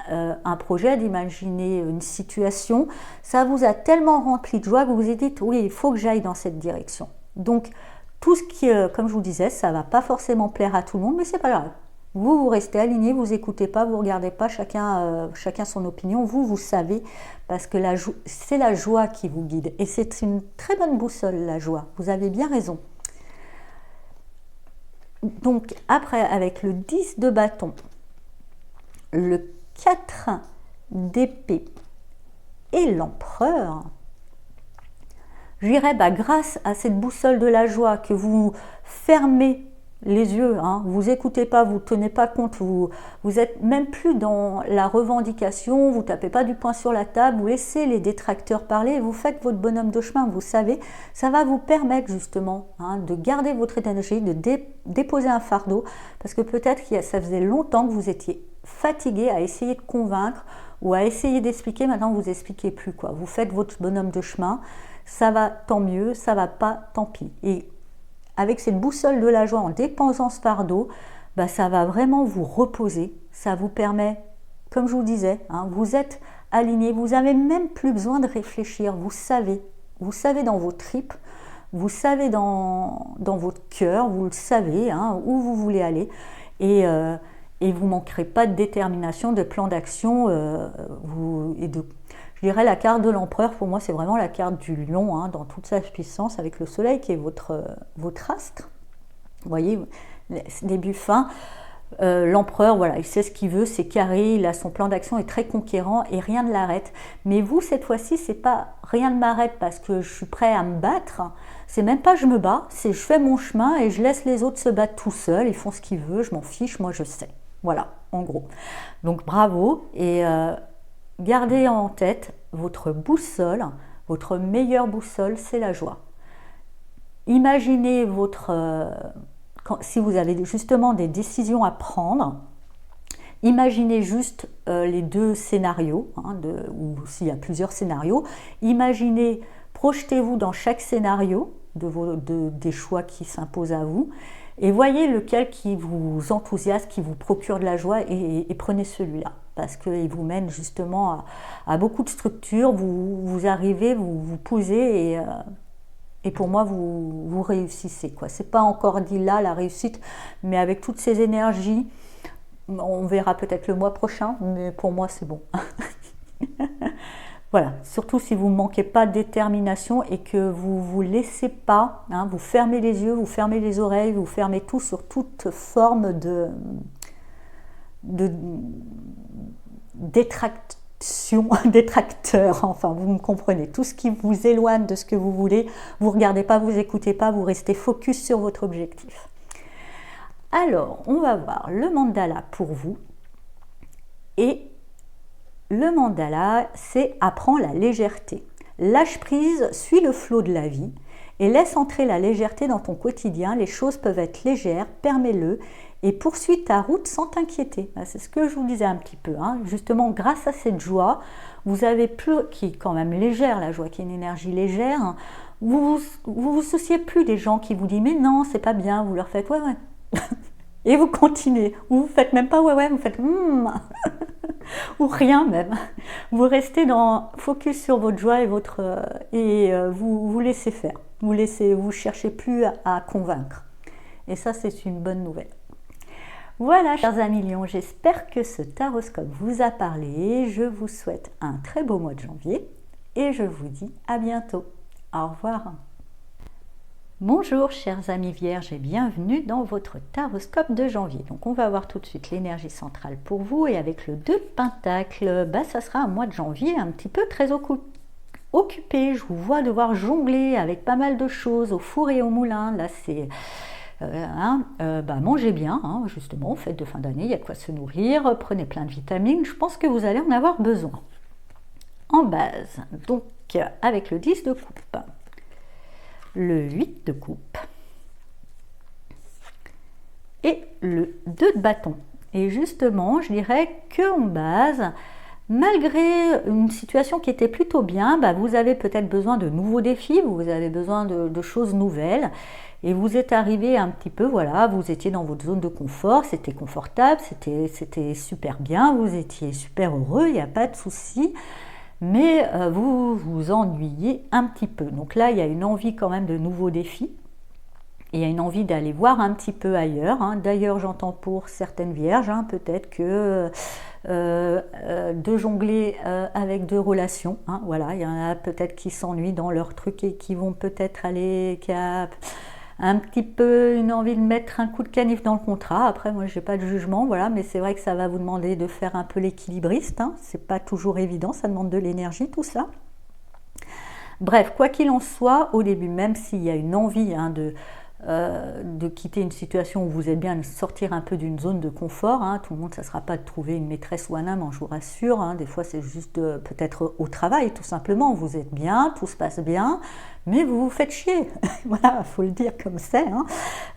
un projet, d'imaginer une situation. Ça vous a tellement rempli de joie que vous vous êtes dit, oui, il faut que j'aille dans cette direction. Donc, tout ce qui, comme je vous disais, ça ne va pas forcément plaire à tout le monde, mais c'est pas grave. Vous restez aligné, vous écoutez pas, vous regardez pas, chacun son opinion. Vous savez, parce que c'est la joie qui vous guide. Et c'est une très bonne boussole, la joie. Vous avez bien raison. Donc après, avec le 10 de bâton, le 4 d'épée et l'empereur, je dirais, grâce à cette boussole de la joie que vous fermez les yeux, vous écoutez pas, vous tenez pas compte, vous êtes même plus dans la revendication, vous tapez pas du poing sur la table, vous laissez les détracteurs parler, vous faites votre bonhomme de chemin, vous savez, ça va vous permettre justement de garder votre énergie, de déposer un fardeau, parce que peut-être que ça faisait longtemps que vous étiez fatigué à essayer de convaincre ou à essayer d'expliquer, maintenant vous expliquez plus quoi, vous faites votre bonhomme de chemin, ça va tant mieux, ça va pas tant pis. Et avec cette boussole de la joie en déposant ce fardeau, ça va vraiment vous reposer. Ça vous permet, comme je vous disais, vous êtes aligné, vous n'avez même plus besoin de réfléchir. Vous savez dans vos tripes, vous savez dans votre cœur, vous le savez où vous voulez aller. Et vous ne manquerez pas de détermination, de plan d'action je dirais la carte de l'empereur, pour moi, c'est vraiment la carte du lion, dans toute sa puissance, avec le soleil qui est votre astre. Vous voyez, début-fin. L'empereur, voilà, il sait ce qu'il veut, c'est carré, il a son plan d'action est très conquérant et rien ne l'arrête. Mais vous, cette fois-ci, c'est pas rien ne m'arrête parce que je suis prêt à me battre. C'est même pas je me bats, c'est je fais mon chemin et je laisse les autres se battre tout seuls. Ils font ce qu'ils veulent, je m'en fiche, moi je sais. Voilà, en gros. Donc bravo et gardez en tête votre boussole, votre meilleure boussole, c'est la joie. Imaginez si vous avez justement des décisions à prendre, imaginez juste les deux scénarios, ou s'il y a plusieurs scénarios, imaginez, projetez-vous dans chaque scénario des choix qui s'imposent à vous, et voyez lequel qui vous enthousiasme, qui vous procure de la joie, et prenez celui-là, parce qu'il vous mène justement à beaucoup de structures, vous arrivez, vous posez, et pour moi, vous réussissez. Ce n'est pas encore dit là, la réussite, mais avec toutes ces énergies, on verra peut-être le mois prochain, mais pour moi, c'est bon. Voilà, surtout si vous ne manquez pas de détermination et que vous ne vous laissez pas, vous fermez les yeux, vous fermez les oreilles, vous fermez tout sur toute forme de détracteur, enfin vous me comprenez, tout ce qui vous éloigne de ce que vous voulez, vous ne regardez pas, vous n'écoutez pas, vous restez focus sur votre objectif. Alors, on va voir le mandala pour vous, et le mandala, c'est apprends la légèreté. Lâche prise, suis le flot de la vie et laisse entrer la légèreté dans ton quotidien. Les choses peuvent être légères, permets-le et poursuis ta route sans t'inquiéter. C'est ce que je vous disais un petit peu. Justement, grâce à cette joie, vous avez plus, qui est quand même légère, la joie qui est une énergie légère, vous vous souciez plus des gens qui vous disent mais non, c'est pas bien, vous leur faites ouais. Et vous continuez, ou vous faites même pas ouais, vous faites ou rien même. Vous restez focus sur votre joie et vous laissez faire. Vous cherchez plus à convaincre. Et ça, c'est une bonne nouvelle. Voilà, chers amis lions, j'espère que ce taroscope vous a parlé. Je vous souhaite un très beau mois de janvier et je vous dis à bientôt. Au revoir. Bonjour chers amis vierges et bienvenue dans votre taroscope de janvier. Donc on va voir tout de suite l'énergie centrale pour vous et avec le 2 de Pentacle, ça sera un mois de janvier un petit peu très occupé. Je vous vois devoir jongler avec pas mal de choses au four et au moulin. Là c'est mangez bien, justement, fête de fin d'année, il y a de quoi se nourrir, prenez plein de vitamines, je pense que vous allez en avoir besoin. En base, donc avec le 10 de coupe, le 8 de coupe et le 2 de bâton. Et justement, je dirais qu'en base, malgré une situation qui était plutôt bien, vous avez peut-être besoin de nouveaux défis, vous avez besoin de choses nouvelles. Et vous êtes arrivé un petit peu, voilà, vous étiez dans votre zone de confort, c'était confortable, c'était super bien, vous étiez super heureux, il n'y a pas de souci. Mais vous vous ennuyez un petit peu. Donc là, il y a une envie quand même de nouveaux défis. il y a une envie d'aller voir un petit peu ailleurs. D'ailleurs, j'entends pour certaines vierges, peut-être que de jongler avec deux relations. Voilà, il y en a peut-être qui s'ennuient dans leur truc et qui vont peut-être aller, qui a un petit peu une envie de mettre un coup de canif dans le contrat. Après, moi, j'ai pas de jugement, voilà, mais c'est vrai que ça va vous demander de faire un peu l'équilibriste. C'est pas toujours évident, ça demande de l'énergie, tout ça. Bref, quoi qu'il en soit, au début, même s'il y a une envie de quitter une situation où vous êtes bien, de sortir un peu d'une zone de confort, tout le monde, ça ne sera pas de trouver une maîtresse ou un amant, je vous rassure, des fois c'est juste peut-être au travail, tout simplement, vous êtes bien, tout se passe bien, mais vous vous faites chier, voilà, il faut le dire comme c'est.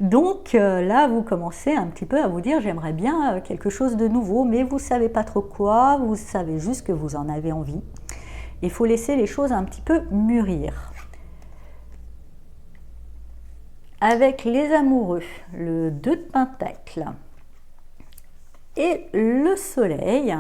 Donc là, vous commencez un petit peu à vous dire, j'aimerais bien quelque chose de nouveau, mais vous ne savez pas trop quoi, vous savez juste que vous en avez envie. Il faut laisser les choses un petit peu mûrir. Avec les amoureux, le 2 de Pentacle et le Soleil,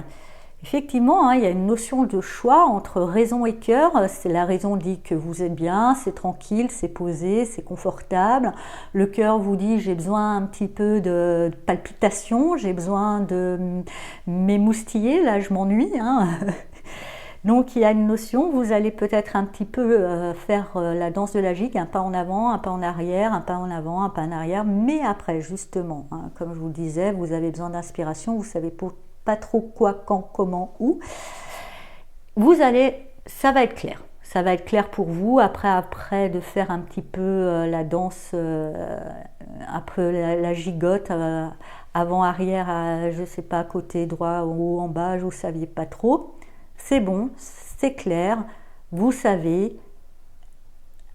effectivement, il y a une notion de choix entre raison et cœur. La raison dit que vous êtes bien, c'est tranquille, c'est posé, c'est confortable. Le cœur vous dit j'ai besoin un petit peu de palpitation, j'ai besoin de m'émoustiller, là je m'ennuie. Donc il y a une notion, vous allez peut-être un petit peu faire la danse de la gigue, un pas en avant, un pas en arrière, un pas en avant, un pas en arrière, mais après justement, comme je vous le disais, vous avez besoin d'inspiration, vous ne savez pas trop quoi, quand, comment, où. Ça va être clair. Ça va être clair pour vous, après de faire un petit peu la danse, après la gigote, avant, arrière, je ne sais pas, côté droit, ou en bas, vous ne saviez pas trop. C'est bon, c'est clair, vous savez.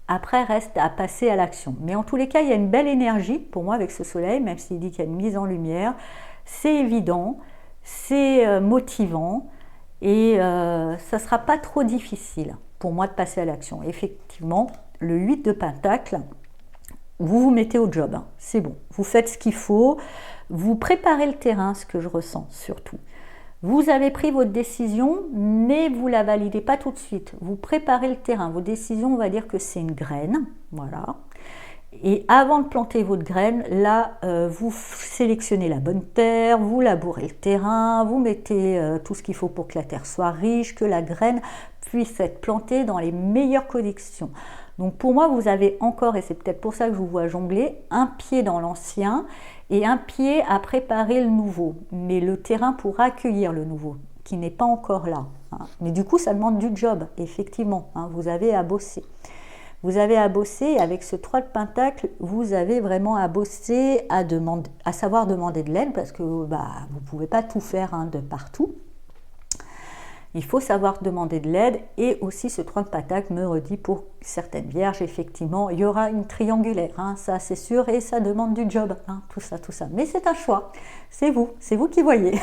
Après, reste à passer à l'action. Mais en tous les cas, il y a une belle énergie pour moi avec ce soleil, même s'il dit qu'il y a une mise en lumière. C'est évident, c'est motivant et ça ne sera pas trop difficile pour moi de passer à l'action. Effectivement, le 8 de Pentacle, vous vous mettez au job. C'est bon, vous faites ce qu'il faut, vous préparez le terrain, ce que je ressens surtout. Vous avez pris votre décision, mais vous ne la validez pas tout de suite. Vous préparez le terrain. Vos décisions, on va dire que c'est une graine. Voilà. Et avant de planter votre graine, là, vous sélectionnez la bonne terre, vous labourez le terrain, vous mettez tout ce qu'il faut pour que la terre soit riche, que la graine puisse être plantée dans les meilleures conditions. Donc pour moi, vous avez encore, et c'est peut-être pour ça que je vous vois jongler, un pied dans l'ancien et un pied à préparer le nouveau, mais le terrain pour accueillir le nouveau, qui n'est pas encore là. Mais du coup, ça demande du job, effectivement, vous avez à bosser. Vous avez à bosser, et avec ce 3 de Pentacle, vous avez vraiment à bosser, à savoir demander de l'aide, parce que vous ne pouvez pas tout faire de partout. Il faut savoir demander de l'aide, et aussi ce 3 de Pentacle me redit pour certaines vierges, effectivement, il y aura une triangulaire, ça c'est sûr, et ça demande du job, tout ça. Mais c'est un choix, c'est vous qui voyez.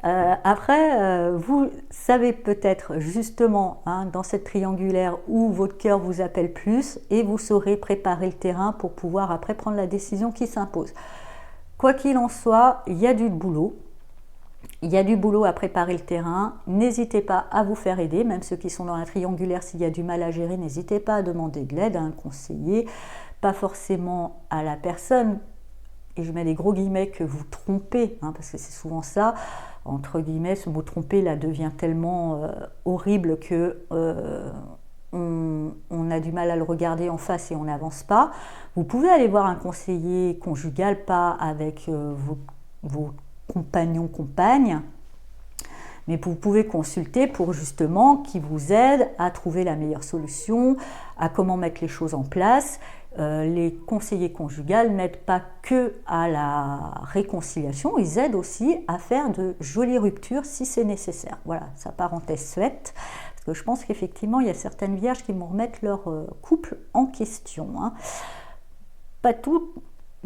Après, vous savez peut-être justement dans cette triangulaire où votre cœur vous appelle plus, et vous saurez préparer le terrain pour pouvoir après prendre la décision qui s'impose. Quoi qu'il en soit, il y a du boulot. Il y a du boulot à préparer le terrain, n'hésitez pas à vous faire aider, même ceux qui sont dans la triangulaire, s'il y a du mal à gérer, n'hésitez pas à demander de l'aide à un conseiller, pas forcément à la personne, et je mets des gros guillemets, que vous trompez, parce que c'est souvent ça, entre guillemets, ce mot tromper là devient tellement horrible que on a du mal à le regarder en face et on n'avance pas. Vous pouvez aller voir un conseiller conjugal, pas avec vos compagnons, compagnes, mais vous pouvez consulter pour justement qui vous aide à trouver la meilleure solution, à comment mettre les choses en place. Les conseillers conjugaux n'aident pas que à la réconciliation, ils aident aussi à faire de jolies ruptures si c'est nécessaire. Voilà, sa parenthèse faite, parce que je pense qu'effectivement il y a certaines vierges qui vont remettre leur couple en question. Pas tout.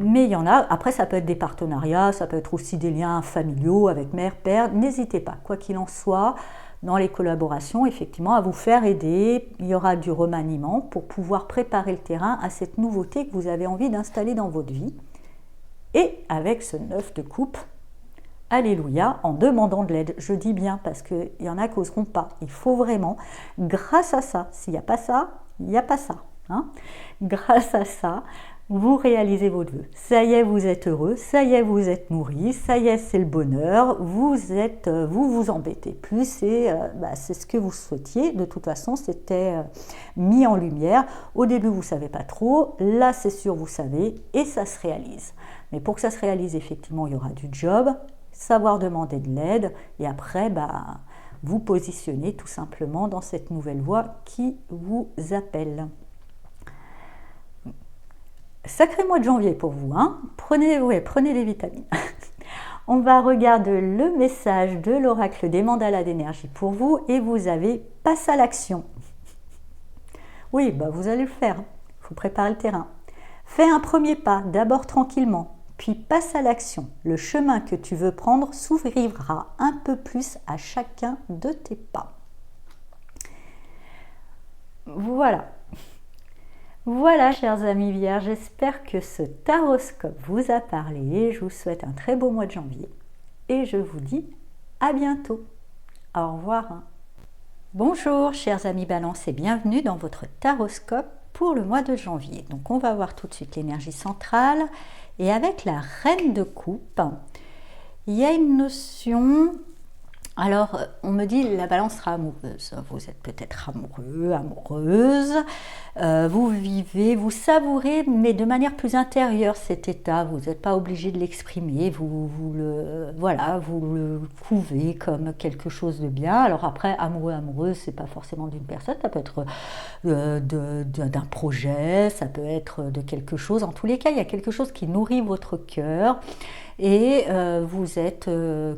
Mais il y en a, après ça peut être des partenariats, ça peut être aussi des liens familiaux avec mère, père, n'hésitez pas, quoi qu'il en soit, dans les collaborations, effectivement, à vous faire aider, il y aura du remaniement pour pouvoir préparer le terrain à cette nouveauté que vous avez envie d'installer dans votre vie. Et avec ce 9 de coupe, alléluia, en demandant de l'aide, je dis bien, parce qu'il y en a qui n'oseront pas, il faut vraiment, grâce à ça, s'il n'y a pas ça, il n'y a pas ça. hein. Grâce à ça, vous réalisez votre vœu. Ça y est, vous êtes heureux, ça y est, vous êtes nourri, ça y est, c'est le bonheur, vous vous embêtez plus, c'est ce que vous souhaitiez. De toute façon, c'était mis en lumière. Au début, vous ne savez pas trop, là, c'est sûr, vous savez, et ça se réalise. Mais pour que ça se réalise, effectivement, il y aura du job, savoir demander de l'aide, et après, vous positionnez tout simplement dans cette nouvelle voie qui vous appelle. Sacré mois de janvier pour vous, hein. Prenez des vitamines. On va regarder le message de l'oracle des mandalas d'énergie pour vous et vous avez passe à l'action. Oui, vous allez le faire, il faut préparer le terrain. Fais un premier pas, d'abord tranquillement, puis passe à l'action. Le chemin que tu veux prendre s'ouvrira un peu plus à chacun de tes pas. Voilà, chers amis vierges, j'espère que ce taroscope vous a parlé. Je vous souhaite un très beau mois de janvier et je vous dis à bientôt. Au revoir. Bonjour, chers amis Balance et bienvenue dans votre taroscope pour le mois de janvier. Donc, on va voir tout de suite l'énergie centrale et avec la reine de coupe, il y a une notion. Alors, on me dit la balance sera amoureuse. Vous êtes peut-être amoureux, amoureuse. Vous vivez, vous savourez, mais de manière plus intérieure cet état. Vous n'êtes pas obligé de l'exprimer. Vous le couvez comme quelque chose de bien. Alors après, amoureux, amoureuse, c'est pas forcément d'une personne. Ça peut être d'un projet, ça peut être de quelque chose. En tous les cas, il y a quelque chose qui nourrit votre cœur. Et vous êtes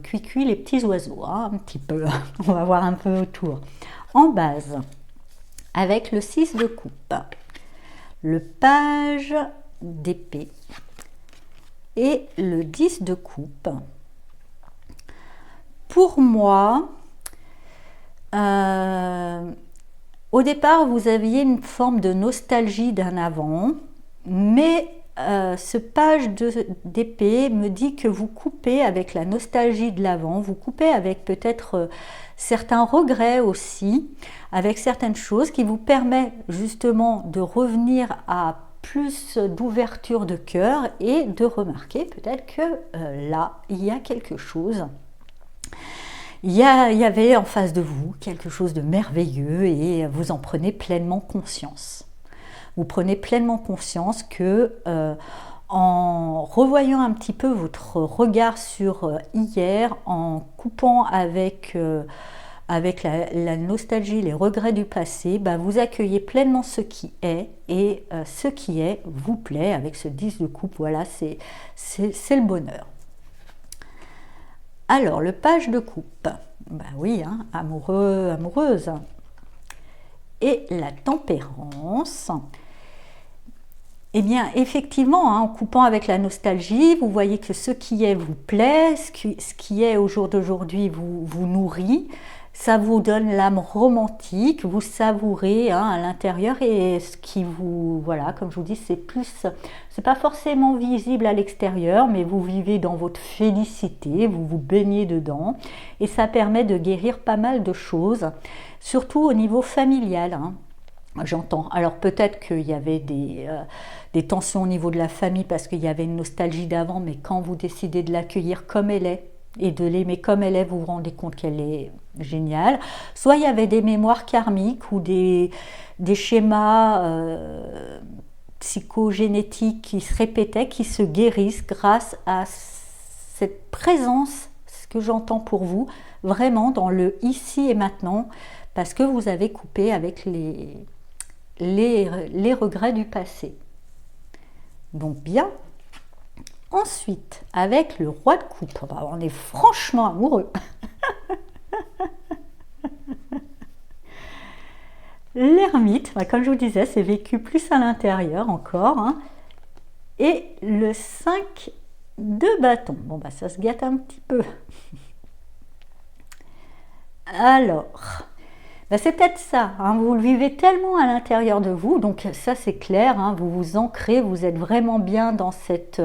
cuit les petits oiseaux, hein, un petit peu. On va voir un peu autour. En base, avec le 6 de coupe, le page d'épée et le 10 de coupe. Pour moi, au départ, vous aviez une forme de nostalgie d'un avant, mais ce page d'épée me dit que vous coupez avec la nostalgie de l'avant, vous coupez avec peut-être certains regrets aussi, avec certaines choses qui vous permettent justement de revenir à plus d'ouverture de cœur et de remarquer peut-être que là, il y a quelque chose. Il y avait en face de vous quelque chose de merveilleux et vous en prenez pleinement conscience. Vous prenez pleinement conscience que en revoyant un petit peu votre regard sur hier, en coupant avec la nostalgie, les regrets du passé, vous accueillez pleinement ce qui est et ce qui est vous plaît avec ce 10 de coupe. Voilà, c'est le bonheur. Alors, le page de coupe, oui, hein, amoureux, amoureuse. Et la tempérance, eh bien, effectivement, hein, en coupant avec la nostalgie, vous voyez que ce qui est vous plaît, ce qui est au jour d'aujourd'hui vous nourrit, ça vous donne l'âme romantique, vous savourez à l'intérieur et ce qui vous, voilà, comme je vous dis, c'est pas forcément visible à l'extérieur, mais vous vivez dans votre félicité, vous vous baignez dedans et ça permet de guérir pas mal de choses, surtout au niveau familial. J'entends. Alors peut-être qu'il y avait des tensions au niveau de la famille parce qu'il y avait une nostalgie d'avant, mais quand vous décidez de l'accueillir comme elle est et de l'aimer comme elle est, vous vous rendez compte qu'elle est géniale. Soit il y avait des mémoires karmiques ou des schémas psychogénétiques qui se répétaient, qui se guérissent grâce à cette présence, ce que j'entends pour vous, vraiment dans le ici et maintenant, parce que vous avez coupé avec les regrets du passé. Donc bien. Ensuite, avec le roi de coupe, on est franchement amoureux. L'ermite, comme je vous disais, c'est vécu plus à l'intérieur encore. Et le 5 de bâton. Ça se gâte un petit peu. Alors, c'est peut-être ça, vous le vivez tellement à l'intérieur de vous, donc ça c'est clair, vous vous ancrez, vous êtes vraiment bien dans cette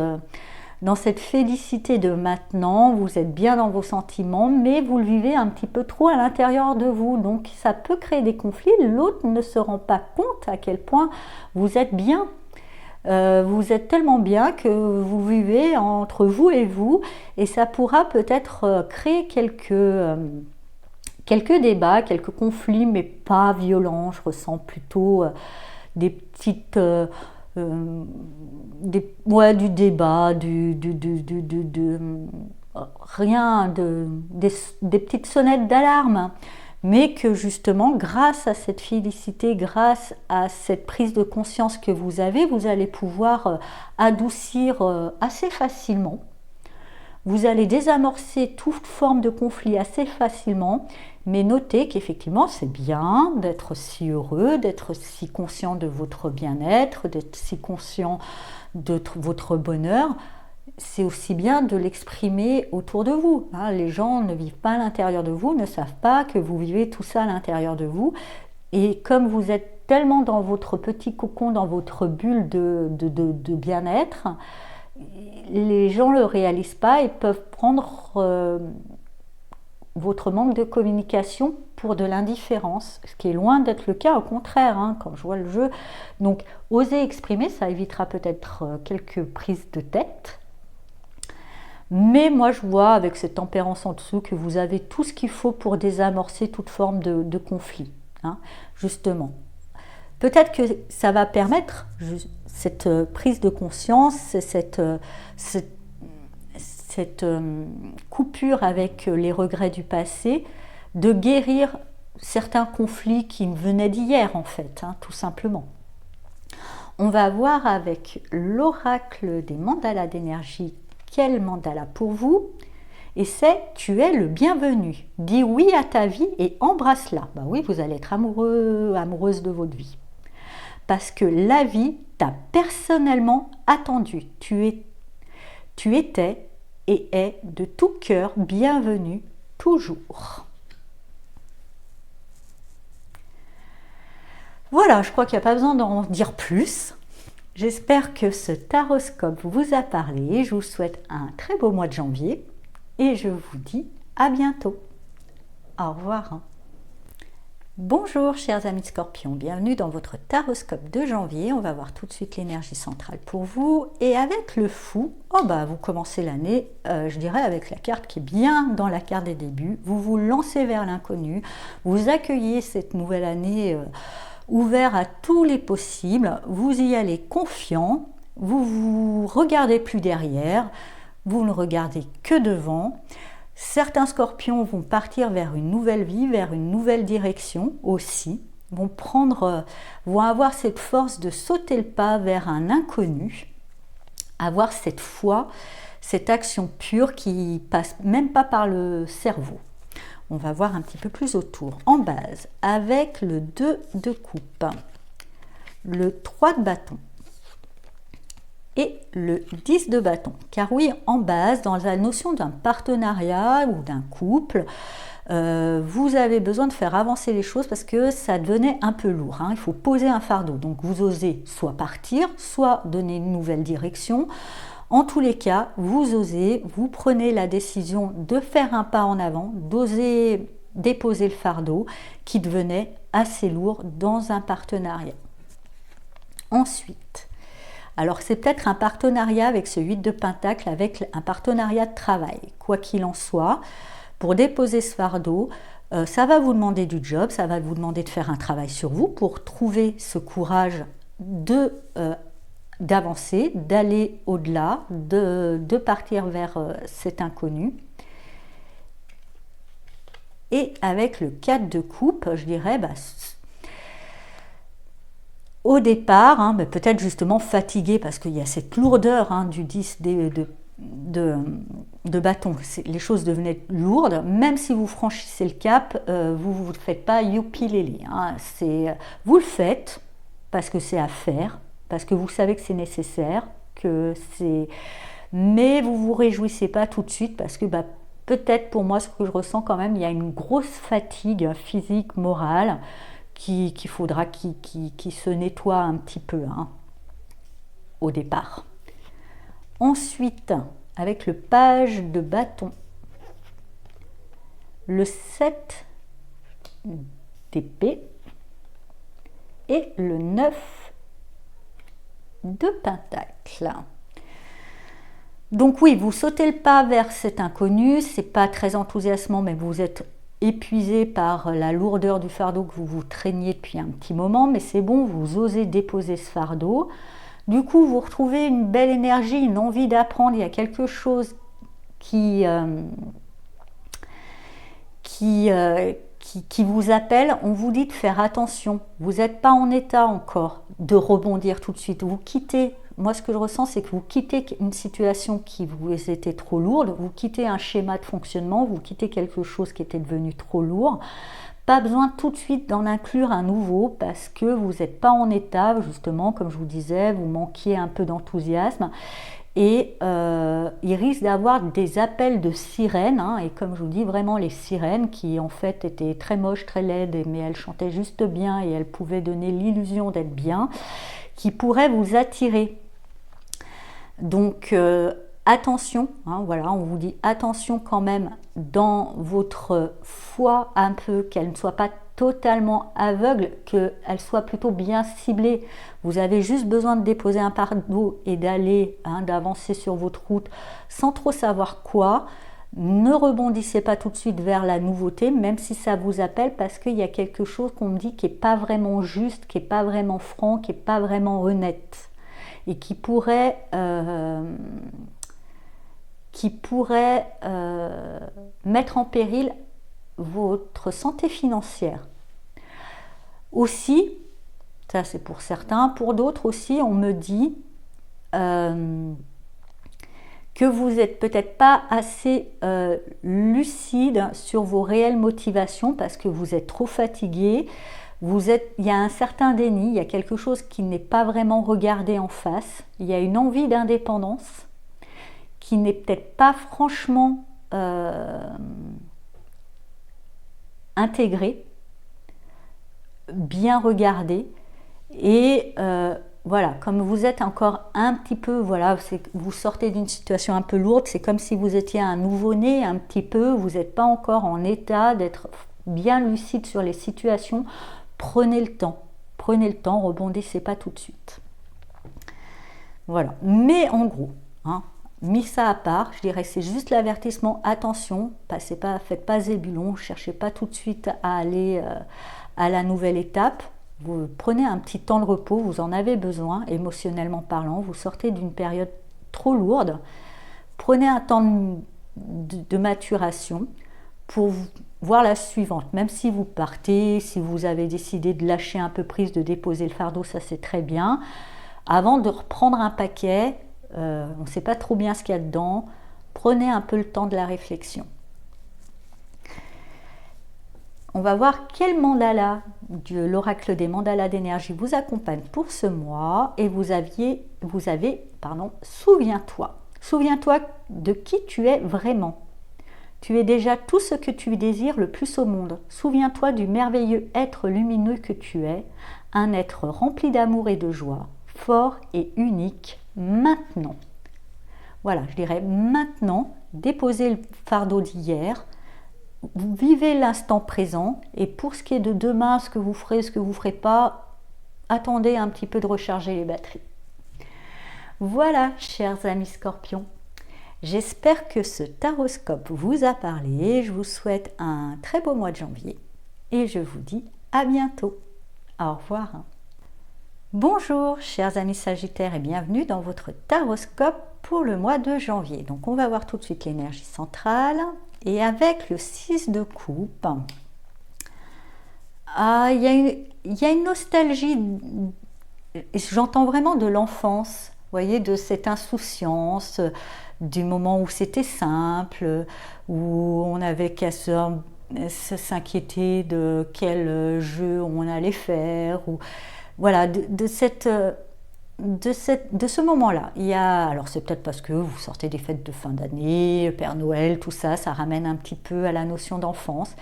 dans cette félicité de maintenant, vous êtes bien dans vos sentiments, mais vous le vivez un petit peu trop à l'intérieur de vous. Donc ça peut créer des conflits, l'autre ne se rend pas compte à quel point vous êtes bien. Vous êtes tellement bien que vous vivez entre vous, et ça pourra peut-être créer quelques débats, quelques conflits, mais pas violents. Je ressens plutôt des petites... du débat, rien, des petites sonnettes d'alarme, mais que justement, grâce à cette félicité, grâce à cette prise de conscience que vous allez pouvoir adoucir assez facilement. Vous allez désamorcer toute forme de conflit assez facilement, mais notez qu'effectivement c'est bien d'être si heureux, d'être si conscient de votre bien-être, d'être si conscient de votre bonheur. C'est aussi bien de l'exprimer autour de vous. Les gens ne vivent pas à l'intérieur de vous, ne savent pas que vous vivez tout ça à l'intérieur de vous. Et comme vous êtes tellement dans votre petit cocon, dans votre bulle de bien-être, les gens ne le réalisent pas et peuvent prendre votre manque de communication pour de l'indifférence, ce qui est loin d'être le cas, au contraire, quand je vois le jeu. Donc, oser exprimer, ça évitera peut-être quelques prises de tête. Mais moi, je vois avec cette tempérance en dessous que vous avez tout ce qu'il faut pour désamorcer toute forme de conflit, justement. Peut-être que ça va permettre cette prise de conscience, cette coupure avec les regrets du passé, de guérir certains conflits qui venaient d'hier en fait, tout simplement. On va voir avec l'oracle des mandalas d'énergie quel mandala pour vous, et c'est « Tu es le bienvenu ». Dis oui à ta vie et embrasse-la. Oui, vous allez être amoureux, amoureuse de votre vie. Parce que la vie t'a personnellement attendu. Tu étais et est de tout cœur bienvenue toujours. Voilà, je crois qu'il n'y a pas besoin d'en dire plus. J'espère que ce taroscope vous a parlé. Je vous souhaite un très beau mois de janvier et je vous dis à bientôt. Au revoir. Bonjour chers amis de Scorpion, bienvenue dans votre taroscope de janvier. On va voir tout de suite l'énergie centrale pour vous. Et avec le fou, vous commencez l'année, je dirais, avec la carte qui est bien dans la carte des débuts. Vous vous lancez vers l'inconnu, vous accueillez cette nouvelle année ouvert à tous les possibles. Vous y allez confiant, vous regardez plus derrière, vous ne regardez que devant. Certains scorpions vont partir vers une nouvelle vie, vers une nouvelle direction aussi, vont avoir cette force de sauter le pas vers un inconnu, avoir cette foi, cette action pure qui passe même pas par le cerveau. On va voir un petit peu plus autour. En base, avec le 2 de coupe, le 3 de bâton, et le 10 de bâton. Car oui, en base, dans la notion d'un partenariat ou d'un couple, vous avez besoin de faire avancer les choses parce que ça devenait un peu lourd. Il faut poser un fardeau. Donc vous osez soit partir, soit donner une nouvelle direction. En tous les cas, vous osez, vous prenez la décision de faire un pas en avant, d'oser déposer le fardeau qui devenait assez lourd dans un partenariat. Ensuite, alors c'est peut-être un partenariat avec ce 8 de Pentacle, avec un partenariat de travail. Quoi qu'il en soit, pour déposer ce fardeau, ça va vous demander du job, ça va vous demander de faire un travail sur vous pour trouver ce courage d'avancer, d'aller au-delà, de partir vers cet inconnu. Et avec le 4 de coupe, je dirais, au départ, peut-être justement fatigué parce qu'il y a cette lourdeur du 10 de bâton. Les choses devenaient lourdes. Même si vous franchissez le cap, vous ne faites pas youpi lélé. Vous le faites parce que c'est à faire, parce que vous savez que c'est nécessaire, mais vous ne vous réjouissez pas tout de suite parce que peut-être pour moi, ce que je ressens quand même, il y a une grosse fatigue physique, morale, qu'il faudra qui se nettoie un petit peu au départ. Ensuite, avec le page de bâton, le 7 d'épée et le 9 de pentacle. Donc oui, vous sautez le pas vers cet inconnu, c'est pas très enthousiasmant, mais vous êtes épuisé par la lourdeur du fardeau que vous traîniez depuis un petit moment, mais c'est bon, vous osez déposer ce fardeau. Du coup, vous retrouvez une belle énergie, une envie d'apprendre, il y a quelque chose qui vous appelle, on vous dit de faire attention. Vous n'êtes pas en état encore de rebondir tout de suite. Vous quittez, moi ce que je ressens, c'est que vous quittez une situation qui vous était trop lourde, vous quittez un schéma de fonctionnement, vous quittez quelque chose qui était devenu trop lourd. Pas besoin tout de suite d'en inclure un nouveau parce que vous n'êtes pas en état, justement, comme je vous disais, vous manquiez un peu d'enthousiasme. Et il risque d'avoir des appels de sirènes, hein, et comme je vous dis, vraiment les sirènes qui en fait étaient très moches, très laides, mais elles chantaient juste bien et elles pouvaient donner l'illusion d'être bien, qui pourraient vous attirer. Donc attention, hein, voilà, on vous dit attention quand même dans votre foi un peu, qu'elle ne soit pas totalement aveugle, qu'elle soit plutôt bien ciblée. Vous avez juste besoin de déposer un fardeau et d'aller, hein, d'avancer sur votre route sans trop savoir quoi. Ne rebondissez pas tout de suite vers la nouveauté, même si ça vous appelle, parce qu'il y a quelque chose qu'on me dit qui n'est pas vraiment juste, qui n'est pas vraiment franc, qui n'est pas vraiment honnête et qui pourrait mettre en péril votre santé financière. Aussi, ça c'est pour certains, pour d'autres aussi, on me dit que vous n'êtes peut-être pas assez lucide sur vos réelles motivations parce que vous êtes trop fatigué, il y a un certain déni, il y a quelque chose qui n'est pas vraiment regardé en face, il y a une envie d'indépendance qui n'est peut-être pas franchement intégrée, bien regardée, et voilà, comme vous êtes encore un petit peu, voilà, vous sortez d'une situation un peu lourde, c'est comme si vous étiez un nouveau-né un petit peu, vous n'êtes pas encore en état d'être bien lucide sur les situations. Prenez le temps, rebondissez pas tout de suite. Voilà, mais en gros, hein, mis ça à part, je dirais que c'est juste l'avertissement, attention, faites pas zébulon, cherchez pas tout de suite à aller à la nouvelle étape. Vous prenez un petit temps de repos, vous en avez besoin, émotionnellement parlant, vous sortez d'une période trop lourde, prenez un temps de maturation pour voir la suivante. Même si vous partez, si vous avez décidé de lâcher un peu prise, de déposer le fardeau, ça c'est très bien. Avant de reprendre un paquet, on ne sait pas trop bien ce qu'il y a dedans, prenez un peu le temps de la réflexion. On va voir quel mandala de l'oracle des mandalas d'énergie vous accompagne pour ce mois. Et vous avez, souviens-toi. Souviens-toi de qui tu es vraiment. Tu es déjà tout ce que tu désires le plus au monde. Souviens-toi du merveilleux être lumineux que tu es, un être rempli d'amour et de joie, fort et unique, maintenant. Voilà, je dirais maintenant, déposez le fardeau d'hier, vivez l'instant présent, et pour ce qui est de demain, ce que vous ferez, ce que vous ne ferez pas, attendez un petit peu de recharger les batteries. Voilà, chers amis scorpions. J'espère que ce taroscope vous a parlé. Je vous souhaite un très beau mois de janvier et je vous dis à bientôt. Au revoir. Bonjour chers amis sagittaires et bienvenue dans votre taroscope pour le mois de janvier. Donc on va voir tout de suite l'énergie centrale et avec le 6 de coupe, il y a une nostalgie, j'entends vraiment de l'enfance, vous voyez, de cette insouciance, du moment où c'était simple, où on n'avait qu'à s'inquiéter de quel jeu on allait faire, ou voilà, de ce moment-là. Alors c'est peut-être parce que vous sortez des fêtes de fin d'année, Père Noël, tout ça, ça ramène un petit peu à la notion d'enfance.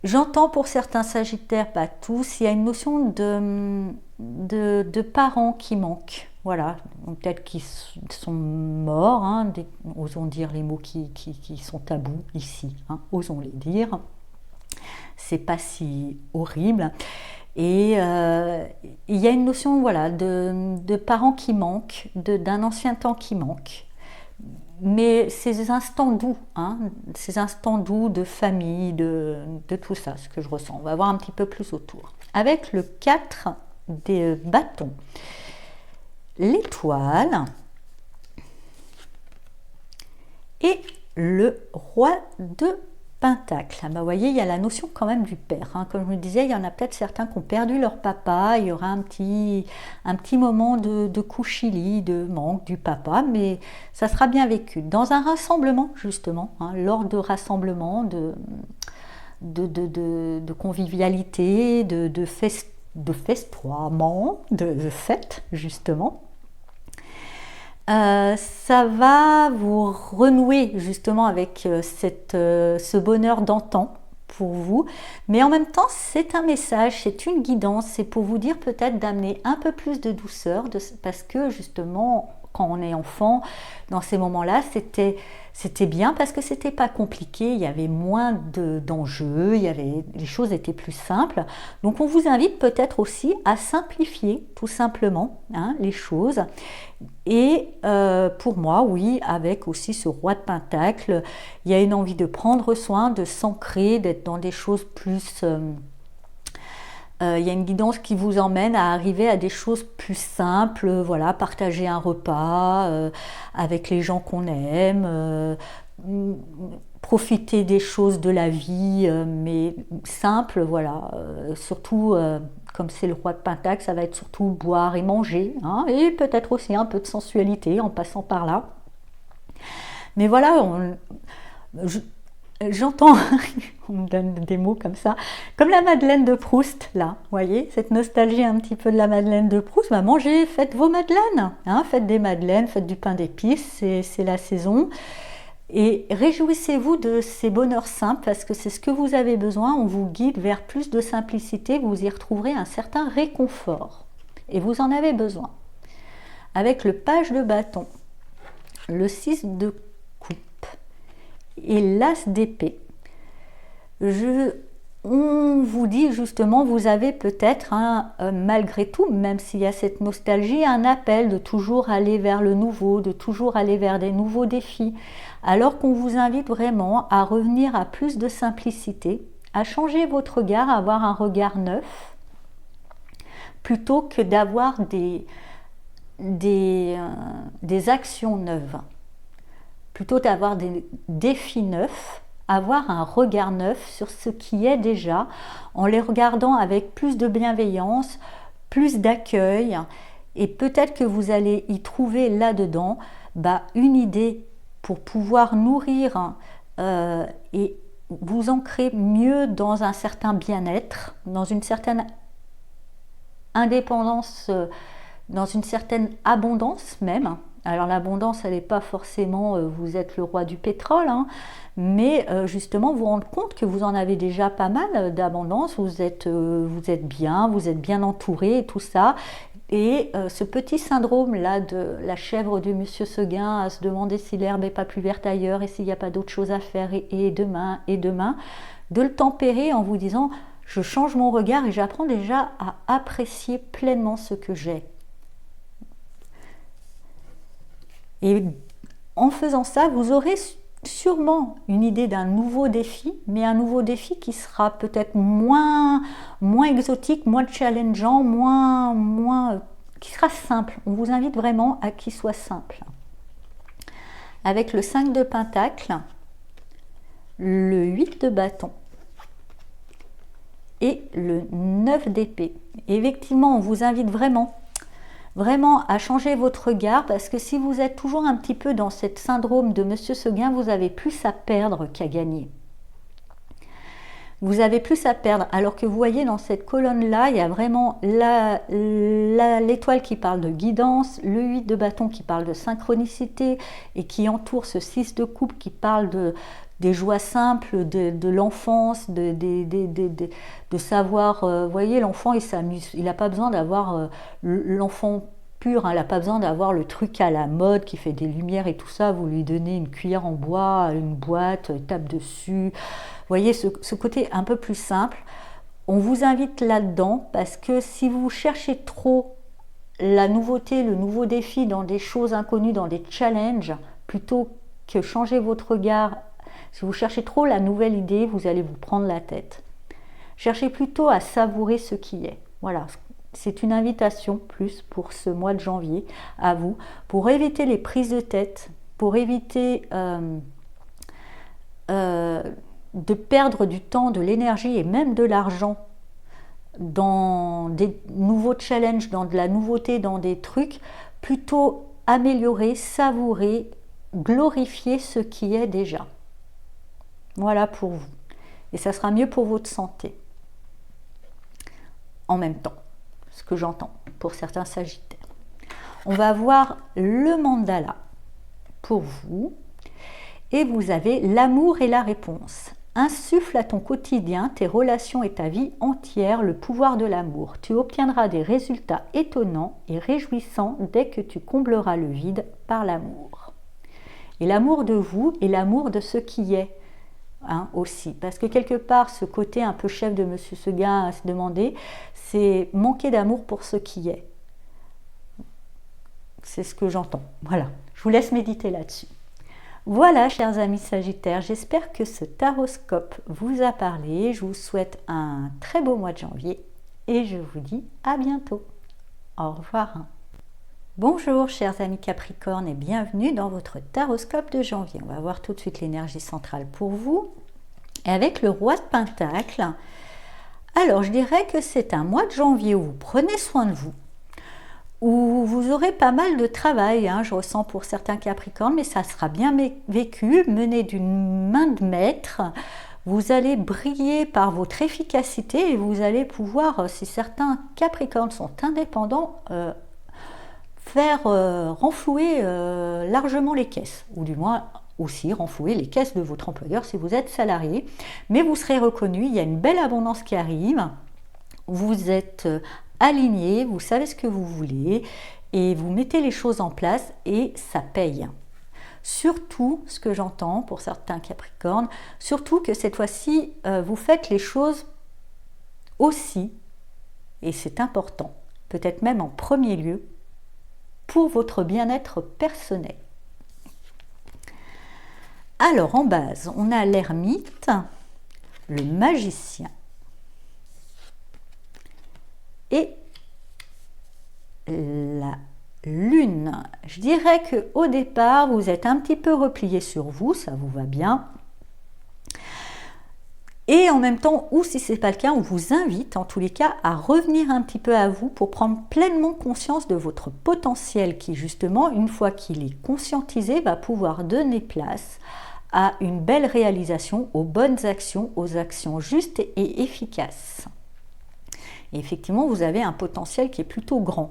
J'entends pour certains sagittaires, pas tous, il y a une notion de parents qui manquent. voilà, peut-être qu'ils sont morts, hein, osons dire les mots qui sont tabous ici, hein, osons les dire. C'est pas si horrible. Et il y a une notion, voilà, de parents qui manquent, d'un ancien temps qui manque. Mais ces instants doux, hein, ces instants doux de famille, de tout ça, ce que je ressens. On va voir un petit peu plus autour. Avec le 4 des bâtons, l'étoile et le roi de Pentacle. Vous voyez, il y a la notion quand même du père. Hein. Comme je me disais, il y en a peut-être certains qui ont perdu leur papa. Il y aura un petit moment de couchili, de manque du papa, mais ça sera bien vécu. Dans un rassemblement, justement, hein, lors de rassemblements, de convivialité, de festoiement, de fête, justement. Ça va vous renouer justement avec ce bonheur d'antan pour vous, mais en même temps c'est un message, c'est une guidance, c'est pour vous dire peut-être d'amener un peu plus de douceur, parce que justement quand on est enfant, dans ces moments-là, c'était bien parce que c'était pas compliqué, il y avait moins d'enjeux, les choses étaient plus simples. Donc on vous invite peut-être aussi à simplifier tout simplement, hein, les choses. Et pour moi, oui, avec aussi ce roi de Pentacle, il y a une envie de prendre soin, de s'ancrer, d'être dans des choses plus... il y a une guidance qui vous emmène à arriver à des choses plus simples, voilà, partager un repas avec les gens qu'on aime, profiter des choses de la vie, mais simples, voilà, surtout comme c'est le roi de Pentacle, ça va être surtout boire et manger, hein, et peut-être aussi un peu de sensualité en passant par là. Mais voilà, j'entends, on me donne des mots comme ça, comme la Madeleine de Proust, là, vous voyez, cette nostalgie un petit peu de la Madeleine de Proust. Bah, mangez, faites vos madeleines, hein, faites des madeleines, faites du pain d'épices, c'est la saison. Et réjouissez-vous de ces bonheurs simples, parce que c'est ce que vous avez besoin. On vous guide vers plus de simplicité, vous y retrouverez un certain réconfort. Et vous en avez besoin. Avec le page de bâton, le 6 de coupe et l'as d'épée, on vous dit justement, vous avez peut-être, malgré tout, même s'il y a cette nostalgie, un appel de toujours aller vers le nouveau, de toujours aller vers des nouveaux défis, alors qu'on vous invite vraiment à revenir à plus de simplicité, à changer votre regard, à avoir un regard neuf, plutôt que d'avoir des actions neuves, plutôt d'avoir des défis neufs, avoir un regard neuf sur ce qui est déjà, en les regardant avec plus de bienveillance, plus d'accueil, et peut-être que vous allez y trouver là-dedans une idée pour pouvoir nourrir et vous ancrer mieux dans un certain bien-être, dans une certaine indépendance, dans une certaine abondance même. Alors l'abondance, elle n'est pas forcément vous êtes le roi du pétrole, hein, mais justement vous rendre compte que vous en avez déjà pas mal d'abondance, vous êtes bien entouré et tout ça. Et ce petit syndrome là de la chèvre de Monsieur Seguin à se demander si l'herbe n'est pas plus verte ailleurs et s'il n'y a pas d'autre chose à faire et demain, de le tempérer en vous disant je change mon regard et j'apprends déjà à apprécier pleinement ce que j'ai. Et en faisant ça, vous aurez sûrement une idée d'un nouveau défi, mais un nouveau défi qui sera peut-être moins exotique, moins challengeant, qui sera simple. On vous invite vraiment à qu'il soit simple. Avec le 5 de Pentacle, le 8 de bâton et le 9 d'épée. Effectivement, on vous invite vraiment à changer votre regard, parce que si vous êtes toujours un petit peu dans cette syndrome de Monsieur Seguin, vous avez plus à perdre qu'à gagner. Vous avez plus à perdre, alors que vous voyez dans cette colonne-là, il y a vraiment l'étoile qui parle de guidance, le 8 de bâton qui parle de synchronicité et qui entoure ce 6 de coupe qui parle des joies simples, de l'enfance, de savoir, vous voyez, l'enfant il s'amuse, il n'a pas besoin d'avoir l'enfant pur, hein. Elle n'a pas besoin d'avoir le truc à la mode qui fait des lumières et tout ça. Vous lui donnez une cuillère en bois, une boîte, il tape dessus. Vous voyez ce côté un peu plus simple. On vous invite là-dedans parce que si vous cherchez trop la nouveauté, le nouveau défi dans des choses inconnues, dans des challenges, plutôt que changer votre regard, si vous cherchez trop la nouvelle idée, vous allez vous prendre la tête. Cherchez plutôt à savourer ce qui est. Voilà, c'est une invitation plus pour ce mois de janvier à vous, pour éviter les prises de tête, pour éviter de perdre du temps, de l'énergie et même de l'argent dans des nouveaux challenges, dans de la nouveauté, dans des trucs, plutôt améliorer, savourer, glorifier ce qui est déjà. Voilà pour vous. Et ça sera mieux pour votre santé. En même temps, ce que j'entends pour certains sagittaires. On va voir le mandala pour vous. Et vous avez l'amour et la réponse. Insuffle à ton quotidien, tes relations et ta vie entière le pouvoir de l'amour. Tu obtiendras des résultats étonnants et réjouissants dès que tu combleras le vide par l'amour. Et l'amour de vous et l'amour de ce qui est aussi. Parce que quelque part, ce côté un peu chef de Monsieur Seguin à se demander, c'est manquer d'amour pour ce qui est. C'est ce que j'entends. Voilà, je vous laisse méditer là-dessus. Voilà, chers amis Sagittaires, j'espère que ce taroscope vous a parlé. Je vous souhaite un très beau mois de janvier et je vous dis à bientôt. Au revoir. Bonjour, chers amis Capricorne, et bienvenue dans votre taroscope de janvier. On va voir tout de suite l'énergie centrale pour vous. Et avec le roi de Pentacle, alors je dirais que c'est un mois de janvier où vous prenez soin de vous, où vous aurez pas mal de travail, je ressens pour certains Capricornes, mais ça sera bien vécu, mené d'une main de maître. Vous allez briller par votre efficacité et vous allez pouvoir, si certains Capricornes sont indépendants, faire renflouer largement les caisses, ou du moins aussi renflouer les caisses de votre employeur si vous êtes salarié. Mais vous serez reconnu, il y a une belle abondance qui arrive, vous êtes aligné, vous savez ce que vous voulez et vous mettez les choses en place et ça paye. Surtout, ce que j'entends pour certains Capricornes, surtout que cette fois-ci, vous faites les choses aussi, et c'est important, peut-être même en premier lieu, pour votre bien-être personnel. Alors, en base, on a l'ermite, le magicien et la lune. Je dirais qu'au départ, vous êtes un petit peu replié sur vous, ça vous va bien. Et en même temps, ou si ce n'est pas le cas, on vous invite en tous les cas à revenir un petit peu à vous pour prendre pleinement conscience de votre potentiel qui justement, une fois qu'il est conscientisé, va pouvoir donner place à une belle réalisation, aux bonnes actions, aux actions justes et efficaces. Et effectivement, vous avez un potentiel qui est plutôt grand.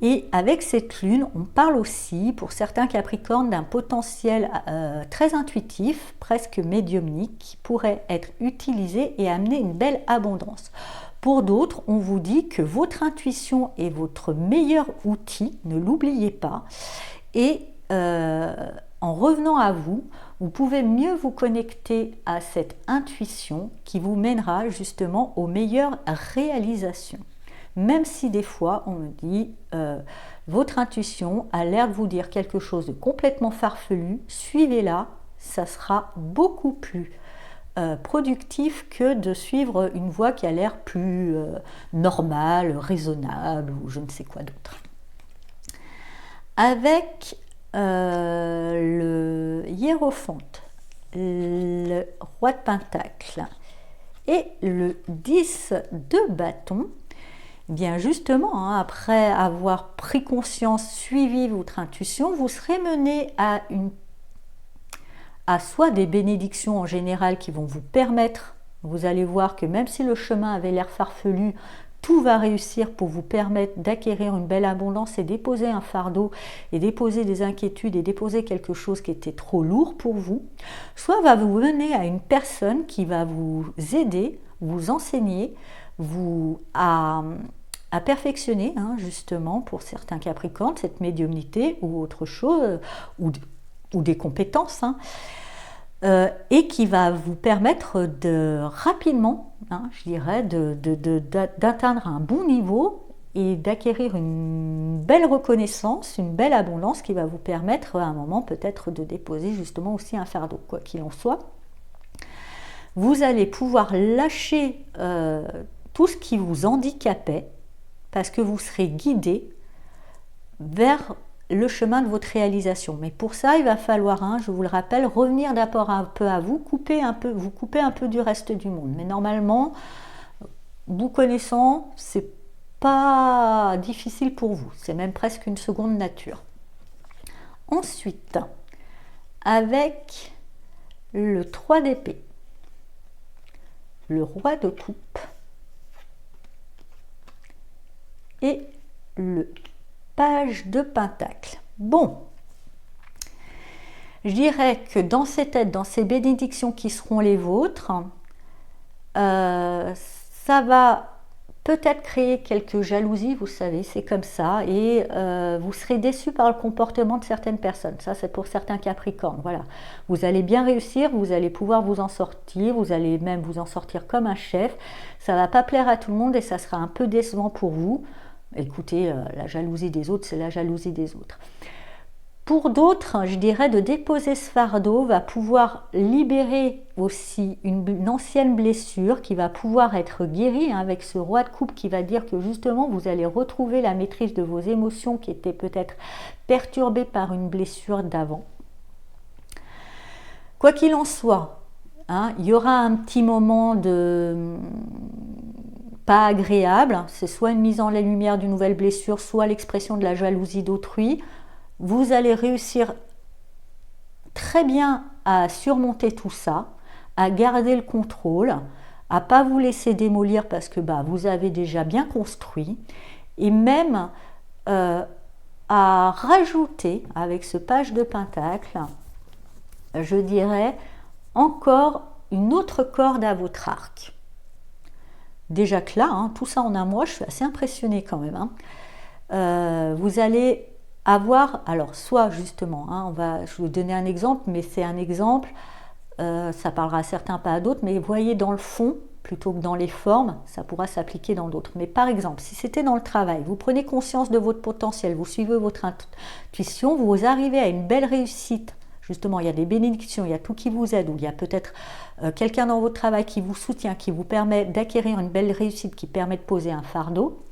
Et avec cette lune, on parle aussi, pour certains Capricornes, d'un potentiel très intuitif, presque médiumnique, qui pourrait être utilisé et amener une belle abondance. Pour d'autres, on vous dit que votre intuition est votre meilleur outil, ne l'oubliez pas. Et en revenant à vous, vous pouvez mieux vous connecter à cette intuition qui vous mènera justement aux meilleures réalisations. Même si des fois on me dit votre intuition a l'air de vous dire quelque chose de complètement farfelu, suivez-la, ça sera beaucoup plus productif que de suivre une voie qui a l'air plus normale, raisonnable ou je ne sais quoi d'autre. Avec le hiérophante, le roi de Pentacle et le 10 de bâton, bien justement, après avoir pris conscience, suivi votre intuition, vous serez mené à soit des bénédictions en général qui vont vous permettre, vous allez voir que même si le chemin avait l'air farfelu, tout va réussir pour vous permettre d'acquérir une belle abondance et déposer un fardeau et déposer des inquiétudes et déposer quelque chose qui était trop lourd pour vous, soit va vous mener à une personne qui va vous aider, vous enseigner, à perfectionner, hein, justement, pour certains Capricornes, cette médiumnité ou autre chose, ou des compétences, hein, et qui va vous permettre de rapidement, hein, je dirais, d'atteindre un bon niveau et d'acquérir une belle reconnaissance, une belle abondance qui va vous permettre à un moment peut-être de déposer justement aussi un fardeau, quoi qu'il en soit. Vous allez pouvoir lâcher tout ce qui vous handicapait parce que vous serez guidé vers le chemin de votre réalisation. Mais pour ça, il va falloir, hein, je vous le rappelle, revenir d'abord un peu à vous, couper un peu du reste du monde. Mais normalement, vous connaissant, c'est pas difficile pour vous. C'est même presque une seconde nature. Ensuite, avec le 3 d'épée, le roi de coupe et le page de pentacle. Bon, je dirais que dans ces têtes, dans ces bénédictions qui seront les vôtres, ça va peut-être créer quelques jalousies, vous savez, c'est comme ça, et vous serez déçus par le comportement de certaines personnes. Ça, c'est pour certains Capricornes. Voilà, vous allez bien réussir, vous allez pouvoir vous en sortir, vous allez même vous en sortir comme un chef. Ça va pas plaire à tout le monde et ça sera un peu décevant pour vous. Écoutez, la jalousie des autres, c'est la jalousie des autres. Pour d'autres, je dirais de déposer ce fardeau va pouvoir libérer aussi une ancienne blessure qui va pouvoir être guérie, hein, avec ce roi de coupe qui va dire que justement vous allez retrouver la maîtrise de vos émotions qui étaient peut-être perturbées par une blessure d'avant. Quoi qu'il en soit, hein, il y aura un petit moment de pas agréable, c'est soit une mise en lumière d'une nouvelle blessure, soit l'expression de la jalousie d'autrui. Vous allez réussir très bien à surmonter tout ça, à garder le contrôle, à pas vous laisser démolir parce que vous avez déjà bien construit, et même à rajouter avec ce page de pentacle, je dirais, encore une autre corde à votre arc. Déjà que là, hein, tout ça en un mois, je suis assez impressionnée quand même. Hein. Vous allez avoir, alors soit justement, hein, je vais vous donner un exemple, mais c'est un exemple, ça parlera à certains, pas à d'autres, mais voyez dans le fond, plutôt que dans les formes, ça pourra s'appliquer dans d'autres. Mais par exemple, si c'était dans le travail, vous prenez conscience de votre potentiel, vous suivez votre intuition, vous arrivez à une belle réussite. Justement, il y a des bénédictions, il y a tout qui vous aide, ou il y a peut-être quelqu'un dans votre travail qui vous soutient, qui vous permet d'acquérir une belle réussite, qui permet de poser un fardeau.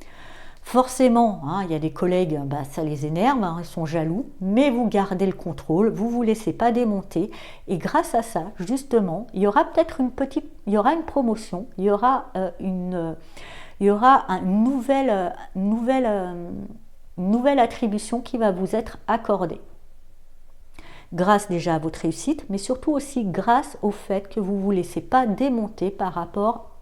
Forcément, hein, il y a des collègues, ça les énerve, hein, ils sont jaloux, mais vous gardez le contrôle, vous ne vous laissez pas démonter, et grâce à ça, justement, il y aura peut-être une promotion, il y aura une nouvelle attribution qui va vous être accordée. Grâce déjà à votre réussite, mais surtout aussi grâce au fait que vous ne vous laissez pas démonter par rapport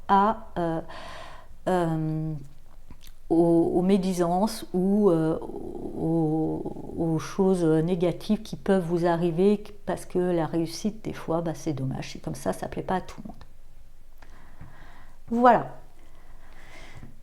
aux médisances ou aux choses négatives qui peuvent vous arriver, parce que la réussite, des fois, c'est dommage, c'est comme ça ne plaît pas à tout le monde. Voilà.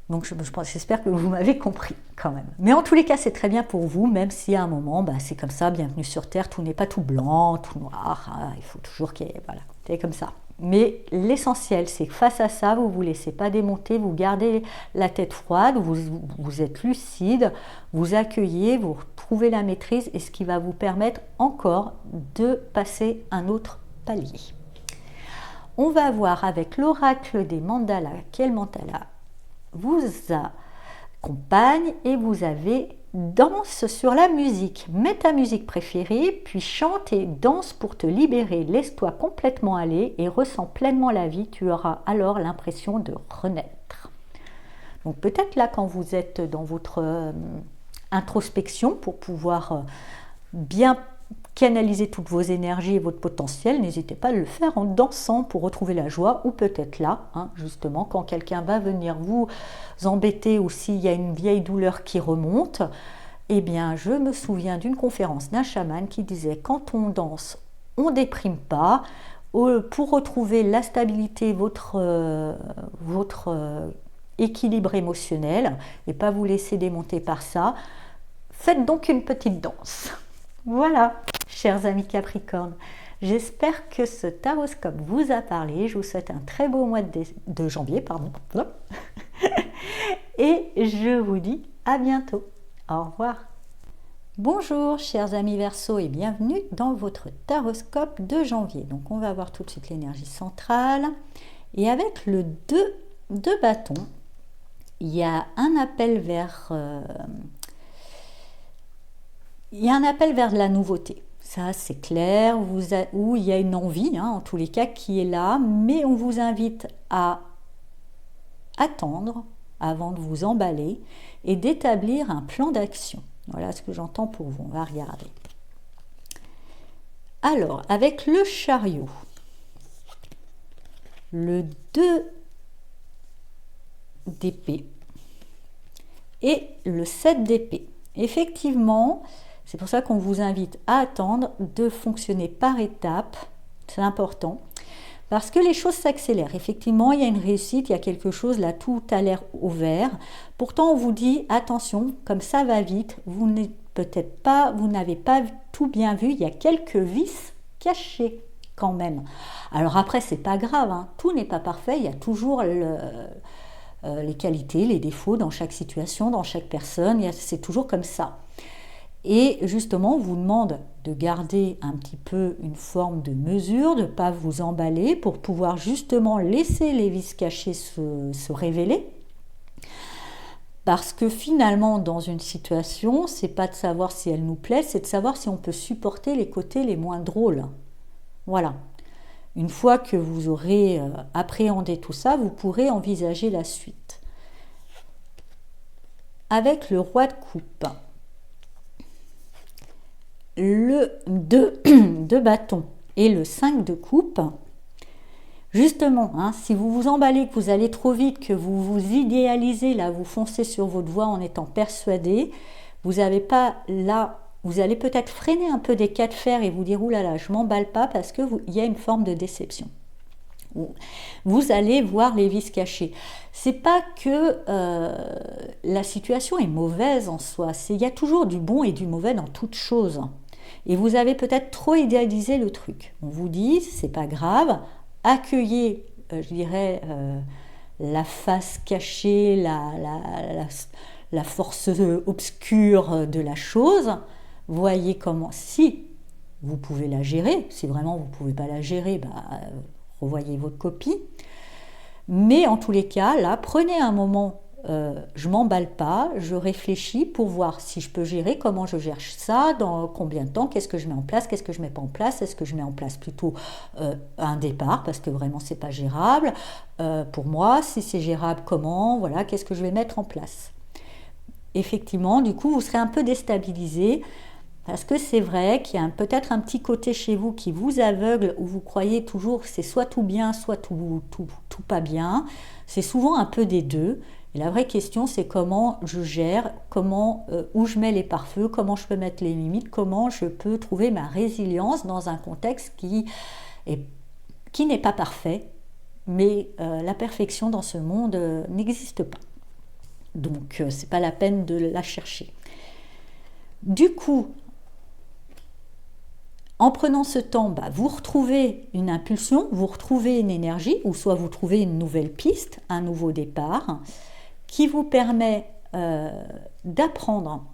Donc j'espère que vous m'avez compris quand même. Mais en tous les cas, c'est très bien pour vous, même si à un moment, c'est comme ça, bienvenue sur Terre, tout n'est pas tout blanc, tout noir, hein, il faut toujours qu'il y ait, voilà, c'est comme ça. Mais l'essentiel, c'est que face à ça, vous ne vous laissez pas démonter, vous gardez la tête froide, vous êtes lucide, vous accueillez, vous retrouvez la maîtrise, et ce qui va vous permettre encore de passer un autre palier. On va voir avec l'oracle des mandalas, quel mandala vous accompagne, et vous avez danse sur la musique. Mets ta musique préférée, puis chante et danse pour te libérer. Laisse-toi complètement aller et ressens pleinement la vie. Tu auras alors l'impression de renaître. Donc peut-être là, quand vous êtes dans votre introspection pour pouvoir bien canaliser toutes vos énergies et votre potentiel, n'hésitez pas à le faire en dansant pour retrouver la joie, ou peut-être là, hein, justement, quand quelqu'un va venir vous embêter, ou s'il y a une vieille douleur qui remonte. Eh bien, je me souviens d'une conférence d'un chaman qui disait: quand on danse, on ne déprime pas. Pour retrouver la stabilité, votre équilibre émotionnel et pas vous laisser démonter par ça. Faites donc une petite danse. Voilà, chers amis Capricorne. J'espère que ce taroscope vous a parlé. Je vous souhaite un très beau mois de janvier. Et je vous dis à bientôt. Au revoir. Bonjour chers amis Verseau et bienvenue dans votre taroscope de janvier. Donc on va voir tout de suite l'énergie centrale. Et avec le 2 de bâton, il y a un appel vers... de la nouveauté. Ça, c'est clair, où il y a une envie, en tous les cas, qui est là, mais on vous invite à attendre avant de vous emballer et d'établir un plan d'action. Voilà ce que j'entends pour vous. On va regarder. Alors, avec le chariot, le 2 d'épée et le 7 d'épée. Effectivement, c'est pour ça qu'on vous invite à attendre, de fonctionner par étapes, c'est important, parce que les choses s'accélèrent. Effectivement, il y a une réussite, il y a quelque chose, là, tout a l'air au vert. Pourtant, on vous dit, attention, comme ça va vite, vous n'avez pas tout bien vu, il y a quelques vices cachés quand même. Alors après, c'est pas grave, tout n'est pas parfait, il y a toujours les qualités, les défauts dans chaque situation, dans chaque personne, c'est toujours comme ça. Et justement, on vous demande de garder un petit peu une forme de mesure, de ne pas vous emballer pour pouvoir justement laisser les vices cachés se révéler. Parce que finalement, dans une situation, c'est pas de savoir si elle nous plaît, c'est de savoir si on peut supporter les côtés les moins drôles. Voilà. Une fois que vous aurez appréhendé tout ça, vous pourrez envisager la suite. Avec le roi de coupe, le 2 de bâton et le 5 de coupe, justement, si vous vous emballez, que vous allez trop vite, que vous vous idéalisez, là, vous foncez sur votre voie en étant persuadé, vous allez peut-être freiner un peu des cas de fer et vous dire, oulala, je m'emballe pas, parce qu'il y a une forme de déception. Vous allez voir les vices cachés. C'est pas que la situation est mauvaise en soi, il y a toujours du bon et du mauvais dans toute chose. Et vous avez peut-être trop idéalisé le truc. On vous dit, c'est pas grave, accueillez, je dirais, la face cachée, la force obscure de la chose. Voyez comment, si vous pouvez la gérer, si vraiment vous ne pouvez pas la gérer, revoyez votre copie. Mais en tous les cas, là, prenez un moment, je ne m'emballe pas, je réfléchis pour voir si je peux gérer, comment je gère ça, dans combien de temps, qu'est-ce que je mets en place, qu'est-ce que je ne mets pas en place, est-ce que je mets en place plutôt un départ, parce que vraiment ce n'est pas gérable. Pour moi, si c'est gérable, comment, voilà, qu'est-ce que je vais mettre en place. Effectivement, du coup, vous serez un peu déstabilisé, parce que c'est vrai qu'il y a peut-être un petit côté chez vous qui vous aveugle, où vous croyez toujours que c'est soit tout bien, soit tout pas bien. C'est souvent un peu des deux. Et la vraie question, c'est comment je gère, où je mets les pare-feux, comment je peux mettre les limites, comment je peux trouver ma résilience dans un contexte qui n'est pas parfait, mais la perfection dans ce monde n'existe pas. Donc, c'est pas la peine de la chercher. Du coup, en prenant ce temps, vous retrouvez une impulsion, vous retrouvez une énergie, ou soit vous trouvez une nouvelle piste, un nouveau départ, qui vous permet d'apprendre,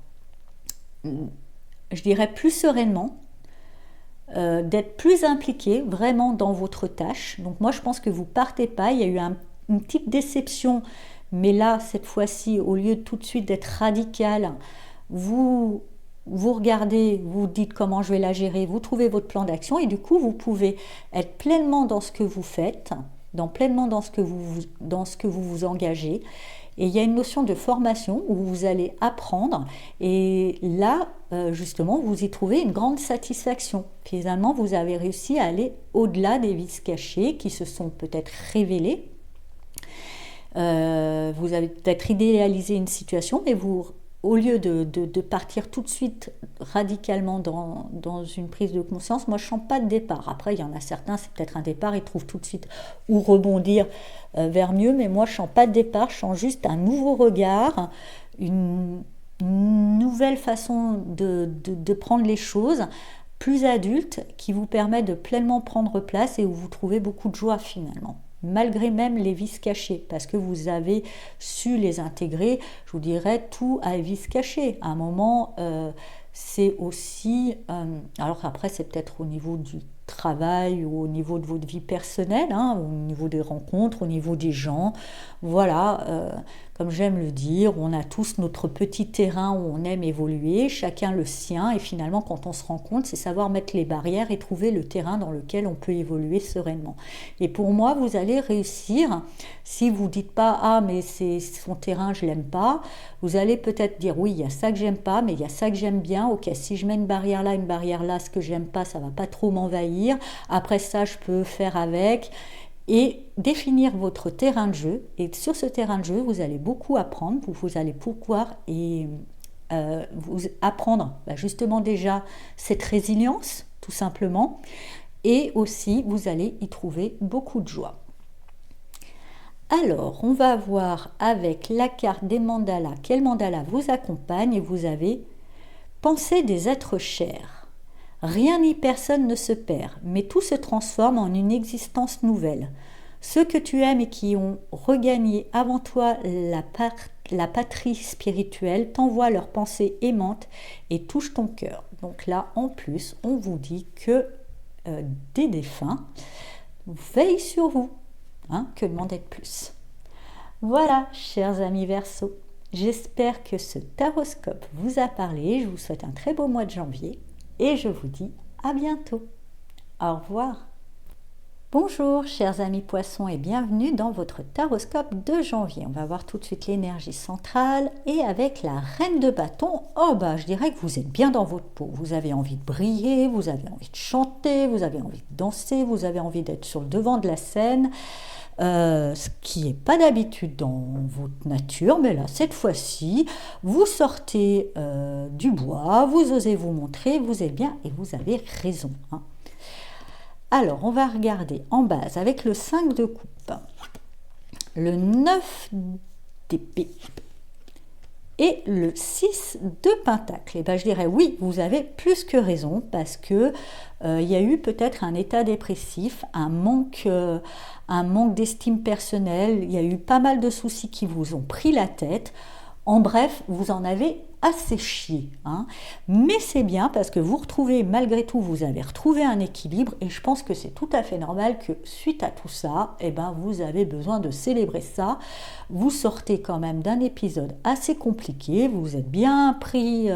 je dirais plus sereinement, d'être plus impliqué vraiment dans votre tâche. Donc moi, je pense que vous ne partez pas, il y a eu une petite déception, mais là, cette fois-ci, au lieu de tout de suite d'être radical, vous regardez, vous dites comment je vais la gérer, vous trouvez votre plan d'action et du coup, vous pouvez être pleinement dans ce que vous faites, pleinement dans ce que vous vous engagez. Et il y a une notion de formation où vous allez apprendre et là, justement, vous y trouvez une grande satisfaction. Finalement, vous avez réussi à aller au-delà des vices cachés qui se sont peut-être révélés. Vous avez peut-être idéalisé une situation et au lieu de partir tout de suite radicalement dans une prise de conscience, moi je ne sens pas de départ. Après, il y en a certains, c'est peut-être un départ, ils trouvent tout de suite où rebondir vers mieux, mais moi je ne sens pas de départ, je sens juste un nouveau regard, une nouvelle façon de prendre les choses, plus adulte, qui vous permet de pleinement prendre place et où vous trouvez beaucoup de joie finalement. Malgré même les vices cachés, parce que vous avez su les intégrer, je vous dirais, tout a vice caché. À un moment, c'est aussi... alors après, c'est peut-être au niveau du travail ou au niveau de votre vie personnelle, hein, au niveau des rencontres, au niveau des gens. Voilà, comme j'aime le dire, on a tous notre petit terrain où on aime évoluer, chacun le sien, et finalement, quand on se rend compte, c'est savoir mettre les barrières et trouver le terrain dans lequel on peut évoluer sereinement. Et pour moi, vous allez réussir, si vous ne dites pas « Ah, mais c'est son terrain, je ne l'aime pas », vous allez peut-être dire « Oui, il y a ça que j'aime pas, mais il y a ça que j'aime bien. Ok, si je mets une barrière là, ce que j'aime pas, ça ne va pas trop m'envahir. Après ça, je peux faire avec. » Et définir votre terrain de jeu. Et sur ce terrain de jeu, vous allez beaucoup apprendre. Vous allez pouvoir vous apprendre justement déjà cette résilience, tout simplement. Et aussi, vous allez y trouver beaucoup de joie. Alors, on va voir avec la carte des mandalas, quel mandala vous accompagne, et vous avez pensée des êtres chers. Rien ni personne ne se perd, mais tout se transforme en une existence nouvelle. Ceux que tu aimes et qui ont regagné avant toi la patrie spirituelle t'envoient leurs pensées aimantes et touchent ton cœur. Donc là, en plus, on vous dit que des défunts veillent sur vous. Hein, que demander de plus? Voilà, chers amis Verseau, j'espère que ce taroscope vous a parlé. Je vous souhaite un très beau mois de janvier et je vous dis à bientôt. Au revoir. Bonjour, chers amis Poissons, et bienvenue dans votre taroscope de janvier. On va voir tout de suite l'énergie centrale et avec la reine de bâton, je dirais que vous êtes bien dans votre peau. Vous avez envie de briller, vous avez envie de chanter, vous avez envie de danser, vous avez envie d'être sur le devant de la scène. Ce qui n'est pas d'habitude dans votre nature, mais là, cette fois-ci, vous sortez du bois, vous osez vous montrer, vous êtes bien et vous avez raison. Hein. Alors, on va regarder en base avec le 5 de coupe, le 9 d'épée et le 6 de pentacle. Et je dirais oui, vous avez plus que raison parce que il y a eu peut-être un état dépressif, un manque d'estime personnelle, il y a eu pas mal de soucis qui vous ont pris la tête. En bref, vous en avez assez chié. Hein. Mais c'est bien parce que vous retrouvez, malgré tout, vous avez retrouvé un équilibre et je pense que c'est tout à fait normal que suite à tout ça, vous avez besoin de célébrer ça. Vous sortez quand même d'un épisode assez compliqué, vous vous êtes bien pris,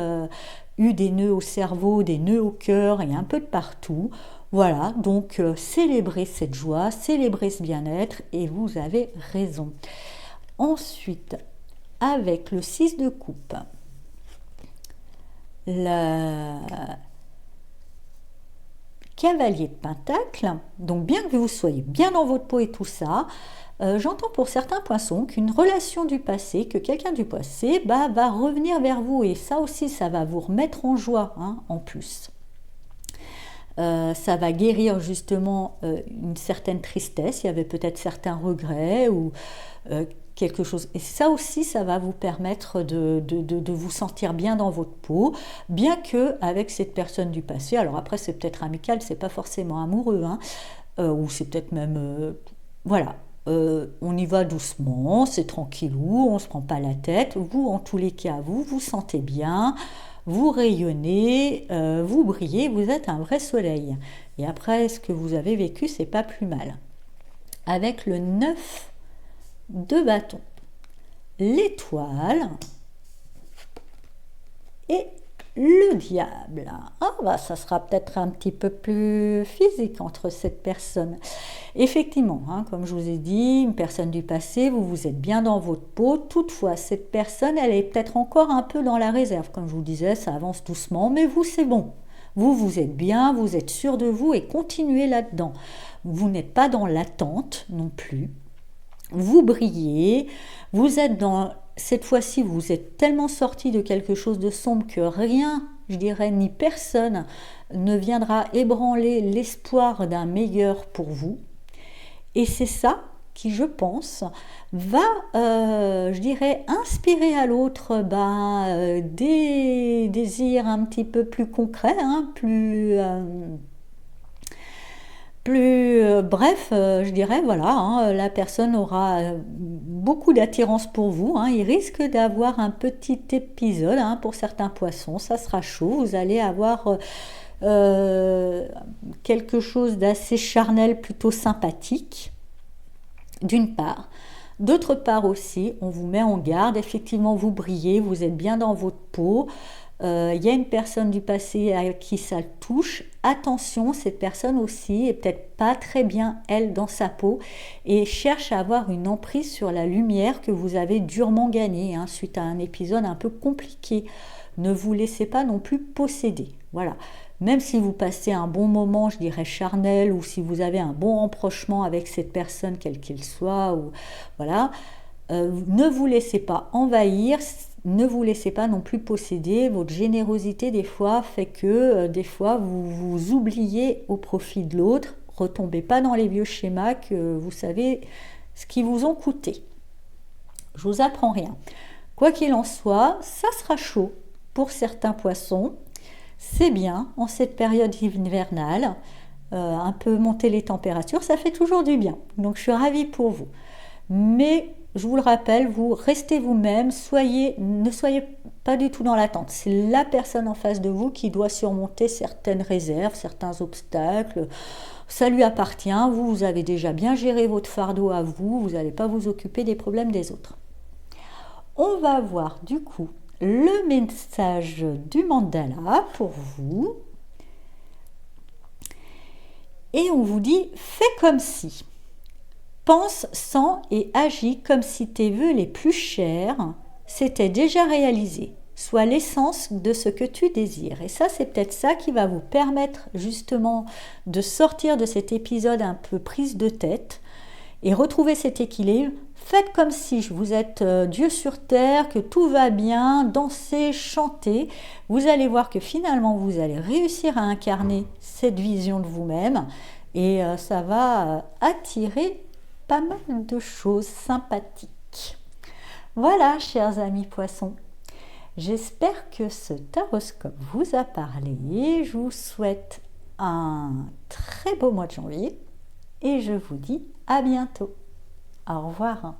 eu des nœuds au cerveau, des nœuds au cœur et un peu de partout. Voilà, donc célébrez cette joie, célébrez ce bien-être et vous avez raison. Ensuite, avec le 6 de coupe, le cavalier de pentacle, donc bien que vous soyez bien dans votre peau et tout ça, j'entends pour certains poissons qu'une relation du passé, que quelqu'un du passé va revenir vers vous et ça aussi, ça va vous remettre en joie en plus. Ça va guérir justement une certaine tristesse, il y avait peut-être certains regrets ou quelque chose. Et ça aussi, ça va vous permettre de vous sentir bien dans votre peau, bien que avec cette personne du passé, alors après c'est peut-être amical, c'est pas forcément amoureux, ou c'est peut-être même... voilà, on y va doucement, c'est tranquillou, on se prend pas la tête. Vous, en tous les cas, vous vous sentez bien, vous rayonnez, vous brillez, vous êtes un vrai soleil. Et après, ce que vous avez vécu, c'est pas plus mal. Avec le 9 de bâton, l'étoile et le diable. Ça sera peut-être un petit peu plus physique entre cette personne. Effectivement, comme je vous ai dit, une personne du passé, vous êtes bien dans votre peau. Toutefois, cette personne, elle est peut-être encore un peu dans la réserve. Comme je vous disais, ça avance doucement, mais vous, c'est bon. Vous êtes bien, vous êtes sûr de vous et continuez là-dedans. Vous n'êtes pas dans l'attente non plus. Vous brillez, vous êtes dans cette fois-ci, vous êtes tellement sorti de quelque chose de sombre que rien, je dirais, ni personne ne viendra ébranler l'espoir d'un meilleur pour vous. Et c'est ça qui, je pense, va, je dirais, inspirer à l'autre des désirs un petit peu plus concrets, hein, bref, je dirais, voilà, hein, la personne aura beaucoup d'attirance pour vous, hein, il risque d'avoir un petit épisode, hein, pour certains poissons, ça sera chaud, vous allez avoir quelque chose d'assez charnel, plutôt sympathique, d'une part. D'autre part aussi, on vous met en garde, effectivement vous brillez, vous êtes bien dans votre peau, il y a une personne du passé à qui ça touche, attention, cette personne aussi est peut-être pas très bien elle dans sa peau et cherche à avoir une emprise sur la lumière que vous avez durement gagnée, hein, suite à un épisode un peu compliqué. Ne vous laissez pas non plus posséder, voilà. Même si vous passez un bon moment, je dirais charnel, ou si vous avez un bon rapprochement avec cette personne, quelle qu'elle soit, ou voilà, ne vous laissez pas envahir, ne vous laissez pas non plus posséder. Votre générosité des fois fait que des fois vous vous oubliez au profit de l'autre. Retombez pas dans les vieux schémas que vous savez ce qui vous ont coûté. Je vous apprends rien. Quoi qu'il en soit, ça sera chaud pour certains poissons. C'est bien en cette période hivernale, un peu monter les températures, ça fait toujours du bien. Donc je suis ravie pour vous. Mais je vous le rappelle, vous restez vous-même, ne soyez pas du tout dans l'attente. C'est la personne en face de vous qui doit surmonter certaines réserves, certains obstacles. Ça lui appartient, vous avez déjà bien géré votre fardeau à vous, vous n'allez pas vous occuper des problèmes des autres. On va voir du coup le message du mandala pour vous. Et on vous dit, fais comme si. Pense, sens et agis comme si tes vœux les plus chers s'étaient déjà réalisés, soit l'essence de ce que tu désires. Et ça, c'est peut-être ça qui va vous permettre justement de sortir de cet épisode un peu prise de tête et retrouver cet équilibre. Faites comme si vous êtes Dieu sur terre, que tout va bien, dansez, chantez. Vous allez voir que finalement, vous allez réussir à incarner cette vision de vous-même et ça va attirer pas mal de choses sympathiques. Voilà, chers amis poissons. J'espère que ce taroscope vous a parlé. Je vous souhaite un très beau mois de janvier et je vous dis à bientôt. Au revoir.